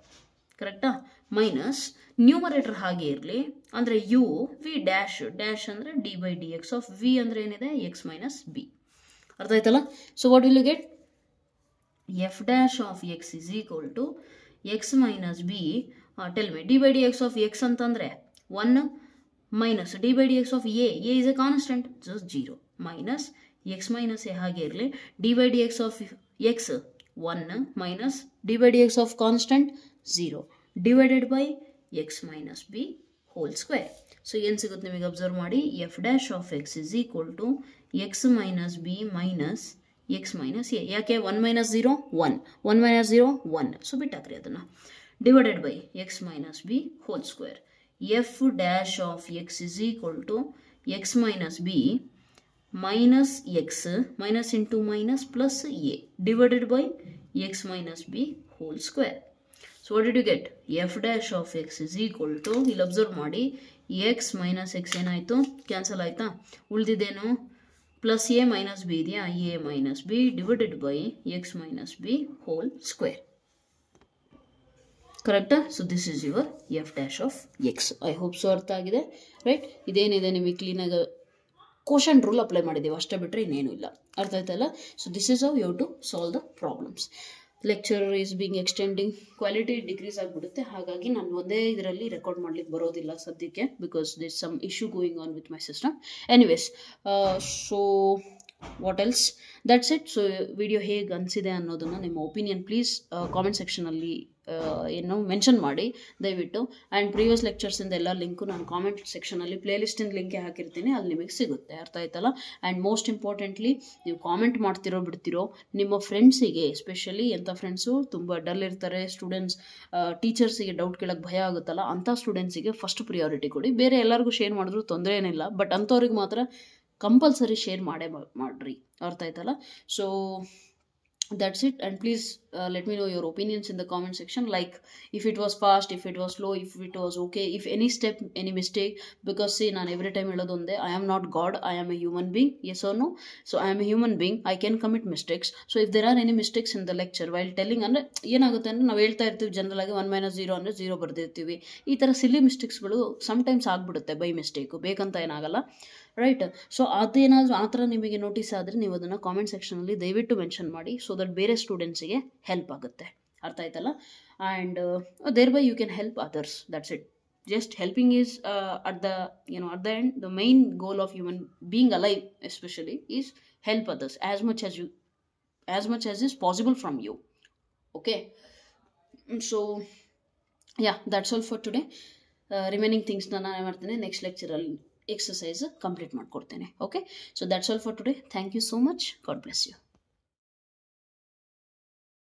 ಕರೆಕ್ಟಾ? ಮೈನಸ್ ನ್ಯೂಮರೇಟರ್ ಹಾಗೆ ಇರಲಿ, ಅಂದರೆ ಯು ವಿ ಡ್ಯಾಶ್ ಅಂದರೆ d by D X of v ಅಂದರೆ ಏನಿದೆ, ಎಕ್ಸ್ ಮೈನಸ್ ಬಿ. ಅರ್ಥ ಆಯ್ತಲ್ಲ? So what will you get? F dash of X is equal to x minus b. Tell me, d by D X of X ಅಂತಂದರೆ 1 minus d by D X of a is a constant, just 0 minus x minus a ಹಾಗೆ ಇರಲಿ, d by D X of x 1 minus d by D X of constant 0 divided by x minus b whole square. So ಏನು ಸಿಗುತ್ತೆ ನಿಮಗೆ ಅಬ್ಸರ್ವ್ ಮಾಡಿ, f dash of X is equal to x minus b minus x minus a. ಯಾಕೆ 1 ಮೈನಸ್ 0 1 1 ಮೈನಸ್ 0 1, ಸೊ ಬಿಟ್ಟಾಕ್ರಿ ಅದನ್ನು, divided by x minus b whole square. F dash of X is equal to x minus b minus x minus into minus plus a divided by x minus b whole square. So what did you get? F dash of X is equal to, ಇಲ್ಲಿ ಅಬ್ಸರ್ವ್ ಮಾಡಿ, ಎಕ್ಸ್ ಮೈನಸ್ ಎಕ್ಸ್ ಏನಾಯಿತು, ಕ್ಯಾನ್ಸಲ್ ಆಯಿತಾ? ಉಳಿದಿದ್ದೇನು? ಪ್ಲಸ್ ಎ ಮೈನಸ್ ಬಿ ಇದೆಯಾ, a minus b divided by x minus b whole square. ಕರೆಕ್ಟಾ? So this is your f dash of x. I hope so ಅರ್ಥ ಆಗಿದೆ, ರೈಟ್? ಇದೇನಿದೆ ನಿಮಗೆ ಕ್ಲೀನಾಗಿ ಕೋಶೆಂಟ್ ರೂಲ್ ಅಪ್ಲೈ ಮಾಡಿದ್ದೀವಿ ಅಷ್ಟೇ, ಬಿಟ್ಟರೆ ಇನ್ನೇನು ಇಲ್ಲ. ಅರ್ಥ ಆಯ್ತಲ್ಲ? So this is how you have to solve the problems. Lecture is being extending, quality decrease ಆಗಿಬಿಡುತ್ತೆ. ಹಾಗಾಗಿ ನಾನು ಒಂದೇ ಇದರಲ್ಲಿ ರೆಕಾರ್ಡ್ ಮಾಡ್ಲಿಕ್ಕೆ ಬರೋದಿಲ್ಲ ಸದ್ಯಕ್ಕೆ, because this some issue going on with my system. Anyways, so what else, that's it. So video ಹೇಗೆ ಅನಿಸಿದೆ ಅನ್ನೋದನ್ನು ನಿಮ್ಮ ಒಪಿನಿಯನ್ ಪ್ಲೀಸ್ ಕಾಮೆಂಟ್ ಸೆಕ್ಷನಲ್ಲಿ ಏನು ಮೆನ್ಷನ್ ಮಾಡಿ ದಯವಿಟ್ಟು. ಆ್ಯಂಡ್ ಪ್ರೀವಿಯಸ್ ಲೆಕ್ಚರ್ಸಿಂದ ಎಲ್ಲ ಲಿಂಕು ನಾನು ಕಾಮೆಂಟ್ ಸೆಕ್ಷನಲ್ಲಿ ಪ್ಲೇಲಿಸ್ಟಿನ ಲಿಂಕೆ ಹಾಕಿರ್ತೀನಿ, ಅಲ್ಲಿ ನಿಮಗೆ ಸಿಗುತ್ತೆ. ಅರ್ಥ ಆಯ್ತಲ್ಲ? ಆ್ಯಂಡ್ ಮೋಸ್ಟ್ ಇಂಪಾರ್ಟೆಂಟ್ಲಿ, ನೀವು ಕಾಮೆಂಟ್ ಮಾಡ್ತಿರೋ ಬಿಡ್ತಿರೋ ನಿಮ್ಮ ಫ್ರೆಂಡ್ಸಿಗೆ, ಎಸ್ಪೆಷಲಿ ಎಂಥ ಫ್ರೆಂಡ್ಸು ತುಂಬ ಡಲ್ ಇರ್ತಾರೆ, ಸ್ಟೂಡೆಂಟ್ಸ್ ಟೀಚರ್ಸಿಗೆ ಡೌಟ್ ಕೇಳೋಕ್ಕೆ ಭಯ ಆಗುತ್ತಲ್ಲ, ಅಂಥ ಸ್ಟೂಡೆಂಟ್ಸಿಗೆ ಫಸ್ಟ್ ಪ್ರಿಯಾರಿಟಿ ಕೊಡಿ. ಬೇರೆ ಎಲ್ಲರಿಗೂ ಶೇರ್ ಮಾಡಿದ್ರು ತೊಂದರೆ ಏನಿಲ್ಲ, ಬಟ್ ಅಂಥವ್ರಿಗೆ ಮಾತ್ರ ಕಂಪಲ್ಸರಿ ಶೇರ್ ಮಾಡಿರಿ. ಅರ್ಥ ಆಯ್ತಲ್ಲ? So that's it. And please let me know your opinions in the comment section, like if it was fast, if it was slow, if it was okay, if any step, any mistake. Because see, ನಾನು every time ಹೇಳೋದೊಂದೇ, I am not God, I am a human being. Yes or no? So I am a human being, I can commit mistakes. So if there are any mistakes in the lecture while telling, ಅಂದರೆ ಏನಾಗುತ್ತೆ ಅಂದರೆ ನಾವು ಹೇಳ್ತಾ ಇರ್ತೀವಿ ಜನರಲ್ ಆಗಿ 1 - 0 ಅಂದರೆ 0 ಬರ್ದಿರ್ತೀವಿ. ಈ ಥರ ಸಿಲ್ಲಿ ಮಿಸ್ಟೇಕ್ಸ್ಗಳು ಸಮ್ಟೈಮ್ಸ್ ಆಗ್ಬಿಡುತ್ತೆ ಬೈ ಮಿಸ್ಟೇಕು, ಬೇಕಂತ ಏನಾಗಲ್ಲ, ರೈಟ್? ಸೊ ಅದೇನಾದರೂ ಆ ಥರ ನಿಮಗೆ ನೋಟಿಸ್ ಆದರೆ ನೀವು ಅದನ್ನು ಕಾಮೆಂಟ್ ಸೆಕ್ಷನಲ್ಲಿ ದಯವಿಟ್ಟು ಮೆನ್ಷನ್ ಮಾಡಿ, ಸೊ ದಟ್ ಬೇರೆ ಸ್ಟೂಡೆಂಟ್ಸಿಗೆ ಹೆಲ್ಪ್ ಆಗುತ್ತೆ. ಅರ್ಥ ಆಯ್ತಲ್ಲ? And thereby you can help others. That's it. Just helping is at the end, the main goal of human being alive especially is help others as much as is possible from you. Okay, so yeah, that's all for today. Remaining things ನಾನು ಮಾಡ್ತೇನೆ ನೆಕ್ಸ್ಟ್ ಲೆಕ್ಚರಲ್ಲಿ ಎಕ್ಸಸೈಸ್ ಕಂಪ್ಲೀಟ್ ಮಾಡ್ಕೊಡ್ತೇನೆ. Okay, so that's all for today. Thank you so much. God bless you.